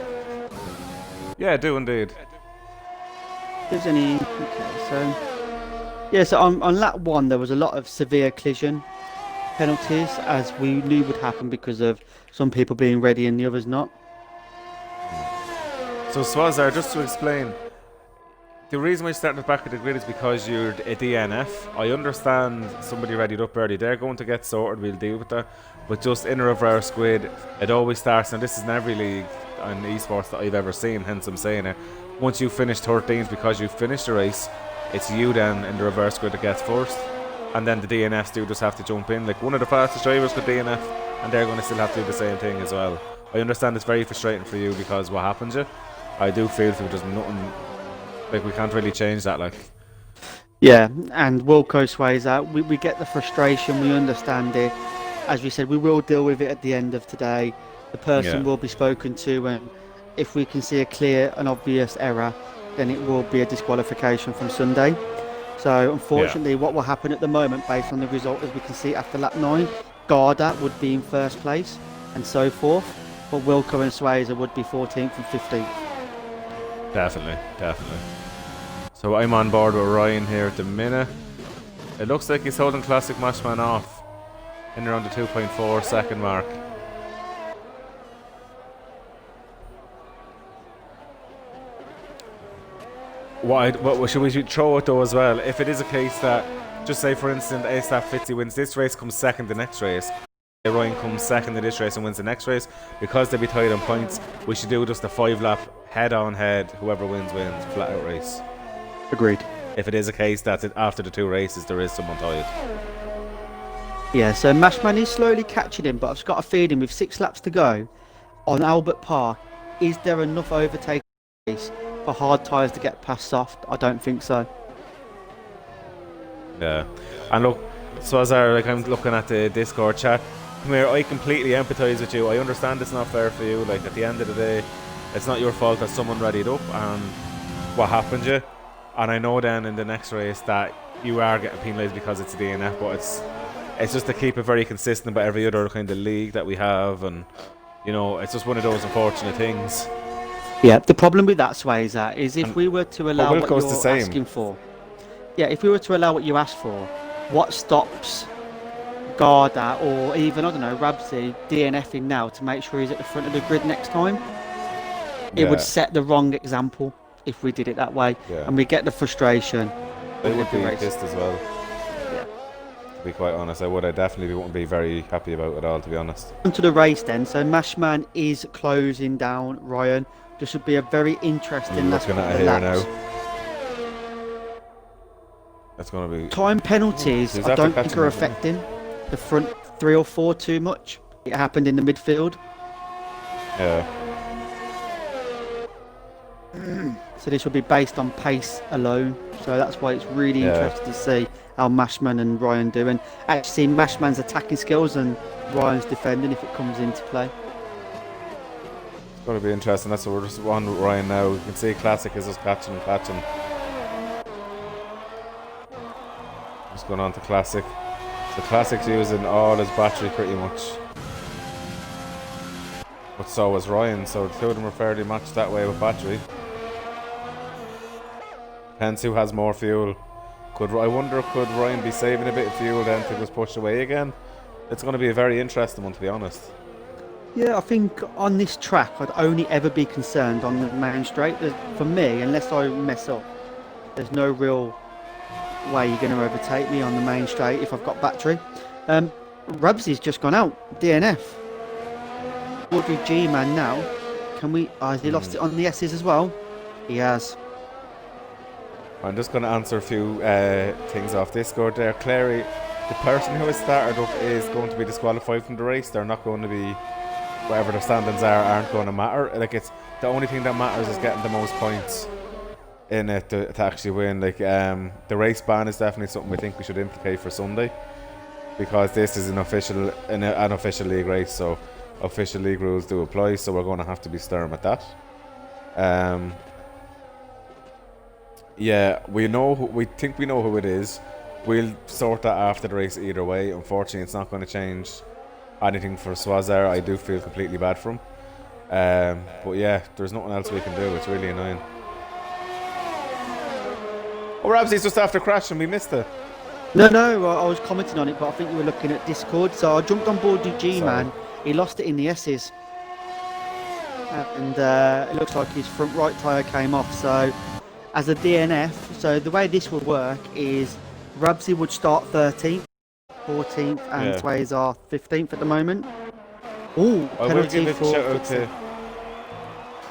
Yeah, I do indeed. There's any... Okay, so... Yeah, so on lap 1 there was a lot of severe collision penalties, as we knew would happen because of some people being ready and the others not. So Swazar, just to explain, the reason why you started back at the grid is because you're a DNF. I understand somebody readied up early. They're going to get sorted, we'll deal with that. But just in a reverse grid, it always starts, and this is in every league in esports that I've ever seen, hence I'm saying it. Once you finish 13th, because you've finished the race, it's you then in the reverse grid that gets first. And then the DNFs do just have to jump in. Like one of the fastest drivers could DNF, and they're going to still have to do the same thing as well. I understand it's very frustrating for you because what happened to you. I do feel for there's nothing, like we can't really change that, like. Yeah, and Wilco sways out. We get the frustration, we understand it. As we said, we will deal with it at the end of today. The person will be spoken to, and if we can see a clear and obvious error, then it will be a disqualification from Sunday. So unfortunately, what will happen at the moment, based on the result, as we can see after lap 9, Garda would be in first place, and so forth. But Wilco and Swayzer would be 14th and 15th. Definitely. So I'm on board with Ryan here at the minute. It looks like he's holding Classic Mashman off in around the 2.4 second mark. What should we throw it though as well? If it is a case that just say for instance, ASAP Fitzy wins this race, comes second the next race. Ryan comes second in this race and wins the next race. Because they'll be tied on points, we should do just a 5-lap head-on-head. Whoever wins, wins. Flat-out race. Agreed. If it is a case that after the 2 races there is someone tied. Yeah, so Mashman is slowly catching him, but I've got a feeling with 6 laps to go on Albert Park, is there enough overtake for hard tyres to get past soft? I don't think so. Yeah. And look, Swazar, like I'm looking at the Discord chat. Come here, I completely empathise with you. I understand it's not fair for you. Like, at the end of the day, it's not your fault that someone readied up and what happened to you. And I know then in the next race that you are getting penalised because it's a DNF, but it's just to keep it very consistent about every other kind of league that we have, and you know, it's just one of those unfortunate things. Yeah, the problem with that, Sway, is if we were to allow what you're asking for, if we were to allow what you asked for, what stops Garda or even, I don't know, Rabsy DNFing now to make sure he's at the front of the grid next time? It would set the wrong example if we did it that way, and we get the frustration. I would be pissed as well. Yeah. To be quite honest, I definitely wouldn't be very happy about it all, to be honest. On to the race then. So Mashman is closing down Ryan. This should be a very interesting last couple of laps. That's going to be time penalties. I don't think are affecting the front 3 or 4 too much. It happened in the midfield. Yeah. So this will be based on pace alone. So that's why it's really interesting to see how Mashman and Ryan do, and actually see Mashman's attacking skills and Ryan's defending if it comes into play. It's going to be interesting. That's what we're just on Ryan now. You can see Classic is just catching. Just going on to Classic. So Classic's using all his battery pretty much. But so was Ryan, so the two of them are fairly matched that way with battery. Depends who has more fuel. I wonder, could Ryan be saving a bit of fuel then to just push away again? It's going to be a very interesting one, to be honest. Yeah, I think on this track I'd only ever be concerned on the main straight. For me, unless I mess up, there's no real way you're going to overtake me on the main straight if I've got battery. Rubsy's just gone out, DNF. Audrey G-Man now. Can we... has he lost it on the S's as well? He has. I'm just going to answer a few things off Discord there. Clary, the person who has started up is going to be disqualified from the race. They're not going to be... whatever their standings aren't going to matter. Like, it's the only thing that matters is getting the most points in it to actually win. Like, the race ban is definitely something we think we should implicate for Sunday, because this is an official league race, so official league rules do apply, so we're going to have to be stern at that. Yeah, we think we know who it is. We'll sort that after the race either way. Unfortunately, it's not going to change anything for Swazar. I do feel completely bad for him. But yeah, there's nothing else we can do. It's really annoying. Oh, Rabsy's just after crashing. We missed it. No, I was commenting on it, but I think you were looking at Discord. So I jumped on board the G-Man. He lost it in the S's. And it looks like his front right tyre came off. So as a DNF, so the way this would work is Rabsy would start 13th, 14th, and Sways are 15th at the moment. Ooh, penalty for...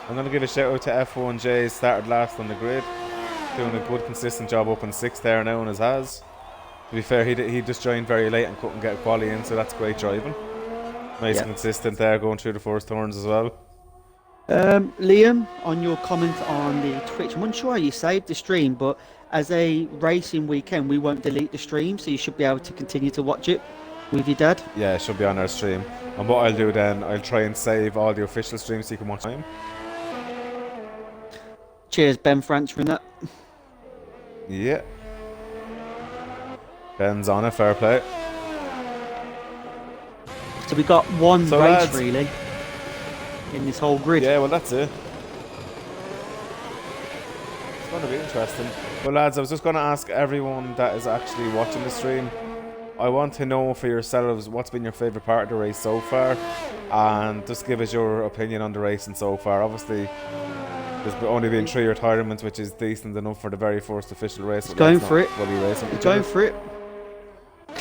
I'm going to give a shout out to F1J. Started last on the grid. Doing a good consistent job up in 6th there now in his has. To be fair, he just joined very late and couldn't get a quali in, so that's great driving. Nice and consistent there, going through the first turns as well. Liam, on your comment on the Twitch, I'm unsure you saved the stream, but as a racing weekend, we won't delete the stream, so you should be able to continue to watch it with your dad. Yeah, it should be on our stream. And what I'll do then, I'll try and save all the official streams so you can watch them. Cheers, Ben, for answering that. Yeah. Ben's on it, fair play. So we got one race, lads, really, in this whole grid. Yeah, well, that's it. It's going to be interesting. Well, lads, I was just going to ask everyone that is actually watching the stream, I want to know for yourselves what's been your favourite part of the race so far, and just give us your opinion on the racing so far. Obviously, there's only been 3 retirements, which is decent enough for the very first official race. It's going for it. It's going for it.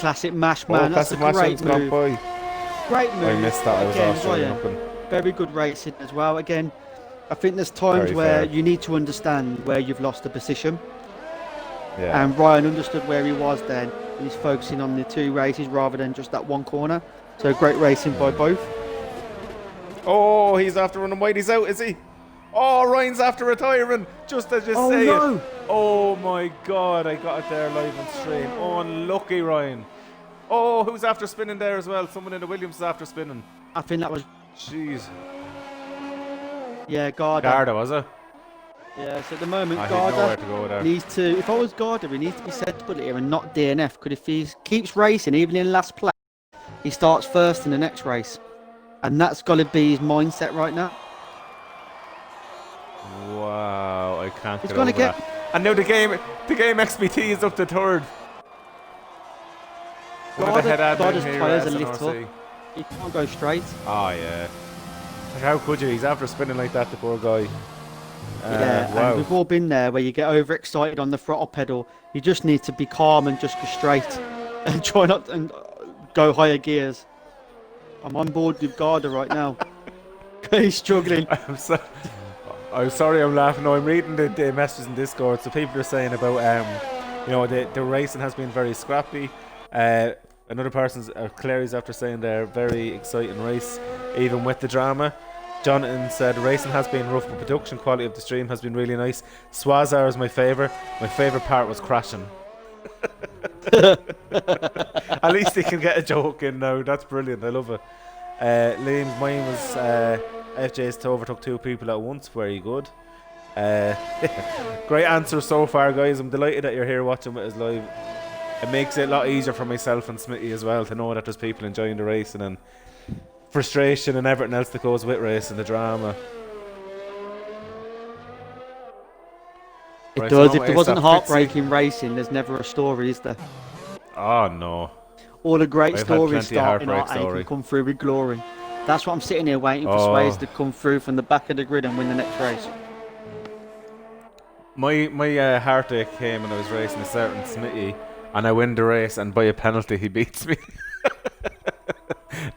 classic mash Oh, man. That's classic a mash great man's gone move. by. Great move. I missed that. I was Again, off straight Ryan, up and very good racing as well. Again, I think there's times Very where fair. you need to understand where you've lost the position. yeah. And Ryan understood where he was then, and he's focusing on the two races rather than just that one corner. So great racing by both. Oh, he's after running wide. He's out, is he? Oh, Ryan's after retiring. Just as you say no. it. Oh my God, I got it there live on stream. Oh, unlucky Ryan. Oh, who's after spinning there as well? Someone in the Williams is after spinning. I think that was, Jeez. yeah, Garda. Garda, was it? Yeah, so at the moment, I had nowhere Garda to go there. needs to, if I was Garda, he needs to be sensible here and not DNF, because if he keeps racing, even in last place, he starts first in the next race. And that's got to be his mindset right now. Wow, I can't He's get gonna over get- that. And now the game XBT is up to third. One of the head Garda's admin here tyres at are lit SNRC. up. He can't go straight. Oh yeah. But how could you? He's after spinning like that, the poor guy. Yeah, wow. and we've all been there where you get overexcited on the throttle pedal. You just need to be calm and just go straight and try not and go higher gears. I'm on board with Garda right now. He's struggling. I'm sorry I'm laughing. No, I'm reading the messages in Discord. So people are saying about the racing has been very scrappy. Another person's Clary's after saying they're very exciting race, even with the drama. Jonathan said racing has been rough, but production quality of the stream has been really nice. Swazar is my favourite. My favourite part was crashing. At least he can get a joke in now. That's brilliant. I love it. Liam's mine was FJ's to overtook two people at once. Very good. Great answer so far, guys. I'm delighted that you're here watching with us live. It makes it a lot easier for myself and Smithy as well to know that there's people enjoying the racing and frustration and everything else that goes with racing, the drama. It Right, does. so If there wasn't heartbreaking racing, there's never a story, is there? Oh no. All the great I've had stories plenty of start in heartbreak our aim story. and come through with glory. That's what I'm sitting here waiting for Oh. Swayze to come through from the back of the grid and win the next race. My heartache came when I was racing a certain Smithy, and I win the race, and by a penalty he beats me.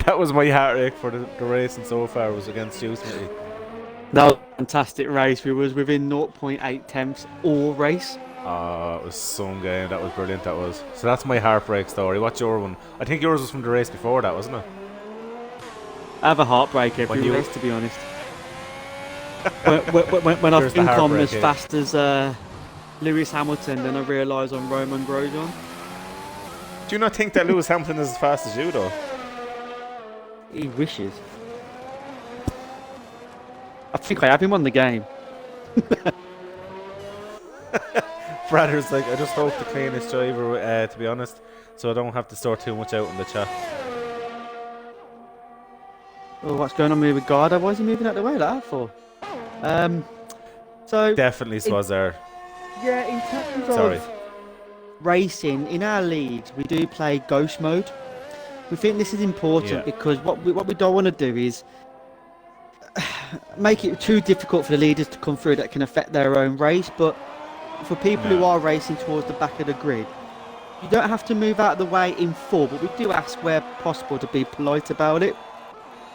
That was my heartache for the racing so far, was against you, Smithy. That was a fantastic race. We was within 0.8 tenths all race. Oh, it was some game. That was brilliant. That was. So that's my heartbreak story. What's your one? I think yours was from the race before that, wasn't it? I have a heartbreak every When you- race, to be honest. when I Here's the think I'm heartbreak as here. fast as Lewis Hamilton, then I realise I'm Roman Grosjean. Do you not think that Lewis Hamilton is as fast as you, though? He wishes. I think I have him on the game. Bradder's like, I just hope the cleanest driver, to be honest, so I don't have to sort too much out in the chat. Oh, what's going on with Garda? Why is he moving out the way like that for? So Definitely Swazar. yeah, in terms Sorry. of racing in our leagues, we do play ghost mode. We think this is important Yeah. because what we don't want to do is make it too difficult for the leaders to come through that can affect their own race. But for people who Yeah. are racing towards the back of the grid, you don't have to move out of the way in full, but we do ask where possible to be polite about it.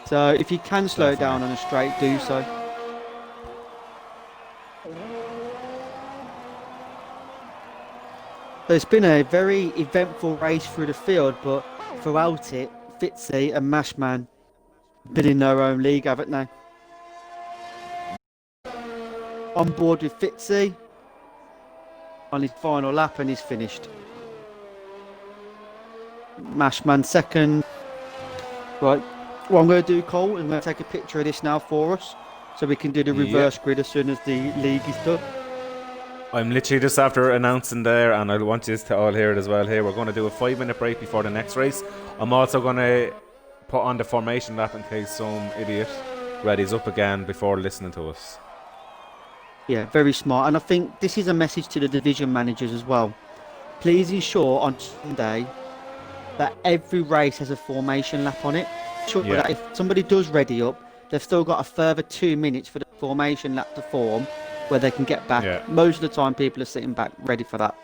So if you can slow down on a straight, do so. So it's been a very eventful race through the field, but throughout it, Fitzy and Mashman been in their own league, haven't they? On board with Fitzy on his final lap, and he's finished. Mashman second. Right, what I'm going to do, Cole, is I'm going to take a picture of this now for us, so we can do the reverse grid as soon as the league is done. I'm literally just after announcing there, and I want you to all hear it as well here. We're going to do a 5-minute break before the next race. I'm also going to put on the formation lap in case some idiot readies up again before listening to us. Yeah, very smart. And I think this is a message to the division managers as well. Please ensure on Sunday that every race has a formation lap on it. Sure that if somebody does ready up, they've still got a further 2 minutes for the formation lap to form where they can get back. Yeah. Most of the time people are sitting back ready for that.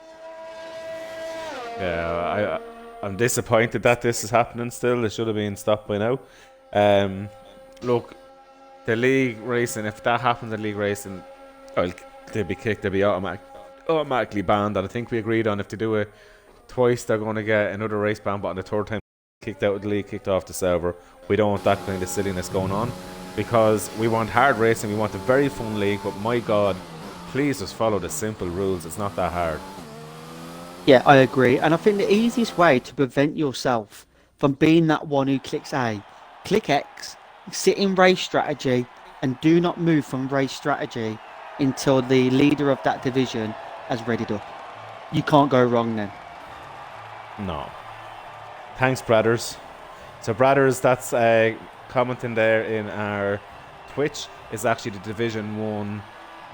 Yeah, I'm disappointed that this is happening still. It should have been stopped by now. Um, look, the league racing, if that happens in league racing, well, they'll be kicked, they'll be automatically banned. And I think we agreed on if they do it twice, they're going to get another race ban, but on the third time, kicked out of the league, kicked off the server. We don't want that kind of silliness going on because we want hard racing, we want a very fun league, but my God, please just follow the simple rules. It's not that hard. Yeah, I agree. And I think the easiest way to prevent yourself from being that one who clicks A, click X, sit in race strategy, and do not move from race strategy until the leader of that division has readied up. You can't go wrong then. No. Thanks, brothers. So, brothers, that's commenting there in our Twitch is actually the Division 1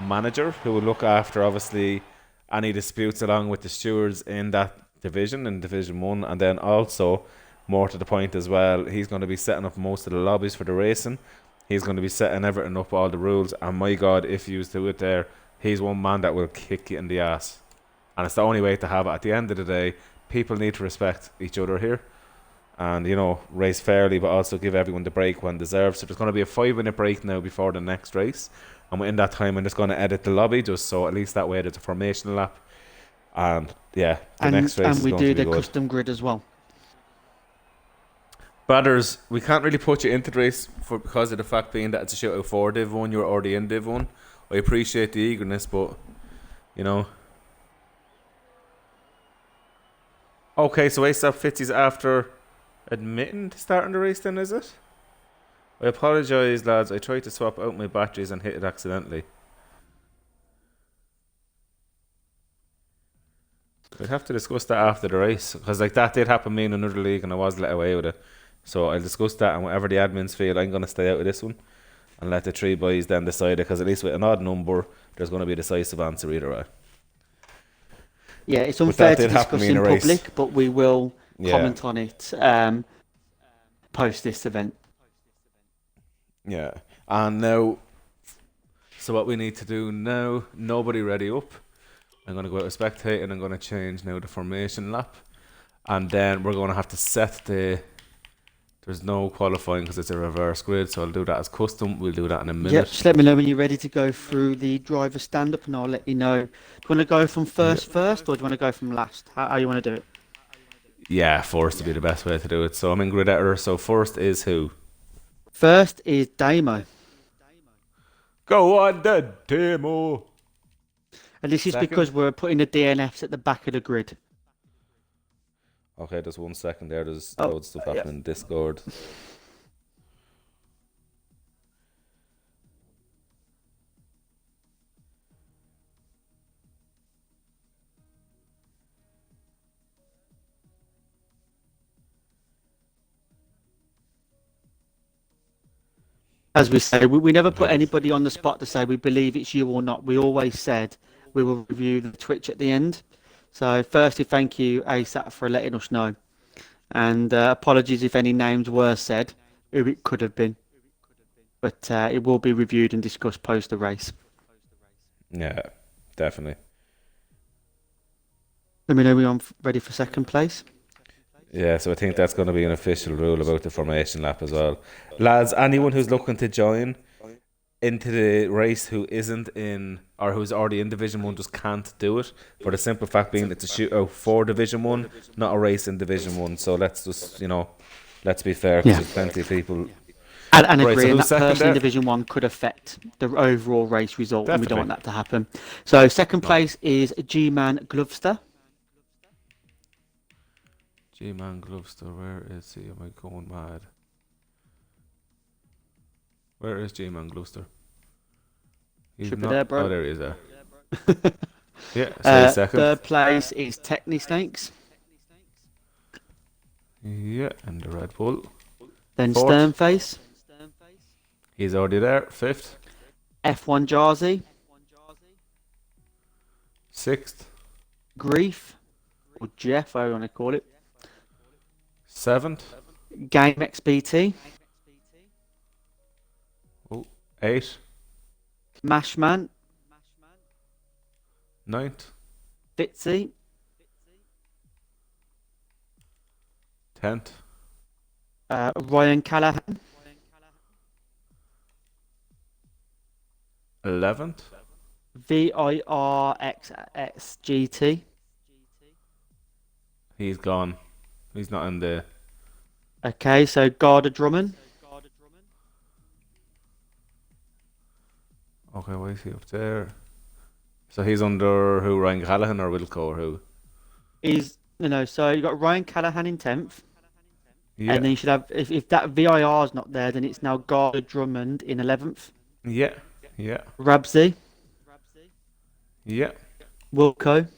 manager who will look after, obviously, any disputes along with the stewards in that division, in Division 1. And then also, more to the point as well, he's going to be setting up most of the lobbies for the racing. He's going to be setting everything up, all the rules. And my God, if you do it there, he's one man that will kick you in the ass. And it's the only way to have it. At the end of the day, people need to respect each other here. And, you know, race fairly, but also give everyone the break when deserved. So there's going to be a 5-minute break now before the next race. And in that time, I'm just going to edit the lobby, just so at least that way there's a formation lap. And, yeah, the next race is we going to do be the good. custom grid as well. Brothers, we can't really put you into the race because of the fact being that it's a shootout 4 Div 1. You're already in Div 1. I appreciate the eagerness, but, you know. Okay, so ASAP Fitzy's after admitting to starting the race then, is it? I apologise, lads. I tried to swap out my batteries and hit it accidentally. We'd have to discuss that after the race, because like that did happen to me in another league and I was let away with it. So I'll discuss that, and whatever the admins feel, I'm going to stay out of this one and let the 3 boys then decide it, because at least with an odd number, there's going to be a decisive answer either way. Yeah, it's unfair to discuss in race. public, but we will comment on it post this event. Yeah. And now, so what we need to do now, nobody ready up. I'm going to go out of spectate and I'm going to change now the formation lap. And then we're going to have to set there's no qualifying because it's a reverse grid, so I'll do that as custom. We'll do that in a minute. Yep, just let me know when you're ready to go through the driver stand-up and I'll let you know. Do you want to go from first, or do you want to go from last? How you want to do it? Yeah, first would be the best way to do it. So I'm in grid editor, so first is who? First is Damo. Go on the demo. And this is because we're putting the DNFs at the back of the grid. Okay, just 1 second there. There's loads of stuff happening in Discord. As we say, we never put anybody on the spot to say we believe it's you or not. We always said we will review the Twitch at the end. So firstly, thank you, ASAP, for letting us know. And apologies if any names were said, who it could have been. But it will be reviewed and discussed post the race. Yeah, definitely. Let me know we're ready for second place. Yeah, so I think that's going to be an official rule about the formation lap as well. Lads, anyone who's looking to join into the race who isn't in, or who's already in Division 1 just can't do it, for the simple fact being it's a shootout for Division 1, not a race in Division 1. So let's just, let's be fair, because there's plenty of people. And agree, and that person in Division 1 could affect the overall race result, and we don't want that to happen. So second place is G-Man Glovester. G-Man Glovester, where is he? Am I going mad? Where is G-Man Glovester? He's not there, bro. Oh, there he is there. Yeah, so second. Third place is Technisnakes. Yeah, and the Red Bull. Then fourth. Sternface. He's already there. Fifth. F1 Jarzy. Sixth. Grief. Or Jeff, I want to call it. Seventh. Game XBT. Oh, 8. Mashman. 9th. Fitzy. 10th. Ryan Callahan. 11th. VIRXXGT. He's gone. He's not in the. Okay, so Garda Drummond. Okay, why is he up there? So he's under who? Ryan Callahan or Wilco or who? So you got Ryan Callahan in 10th. Yeah. And then you should have, if that VIR is not there, then it's now Garda Drummond in 11th. Yeah. Yeah. Rabsy. Yeah. Wilco.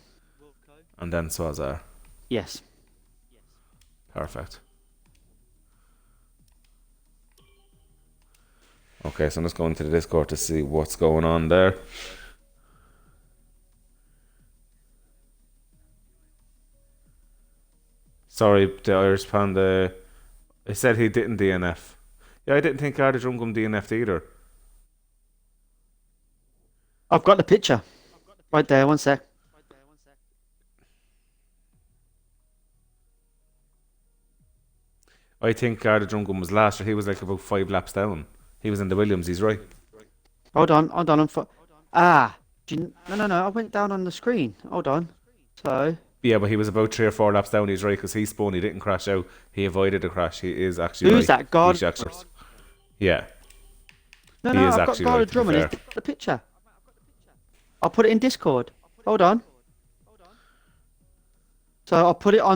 And then Swazar. Yes. Perfect. Okay, so I'm just going to the Discord to see what's going on there. Sorry, the Irish Panda. I said he didn't DNF. Yeah, I didn't think Garda Drumcum DNF'd either. I've got the picture. Right there, one sec. I think Garda Drumcum was last year. He was like about 5 laps down. He was in the Williams, he's right. Hold on. No, I went down on the screen. Hold on. So. Yeah, but he was about 3 or 4 laps down, he's right, because he spun, he didn't crash out. He avoided a crash. He is actually Who's right. that? God. Yeah. No, He is I've got actually Garda right, to be Drummond. fair. It's the picture. I'll put it in Discord. Hold on. So I'll put it on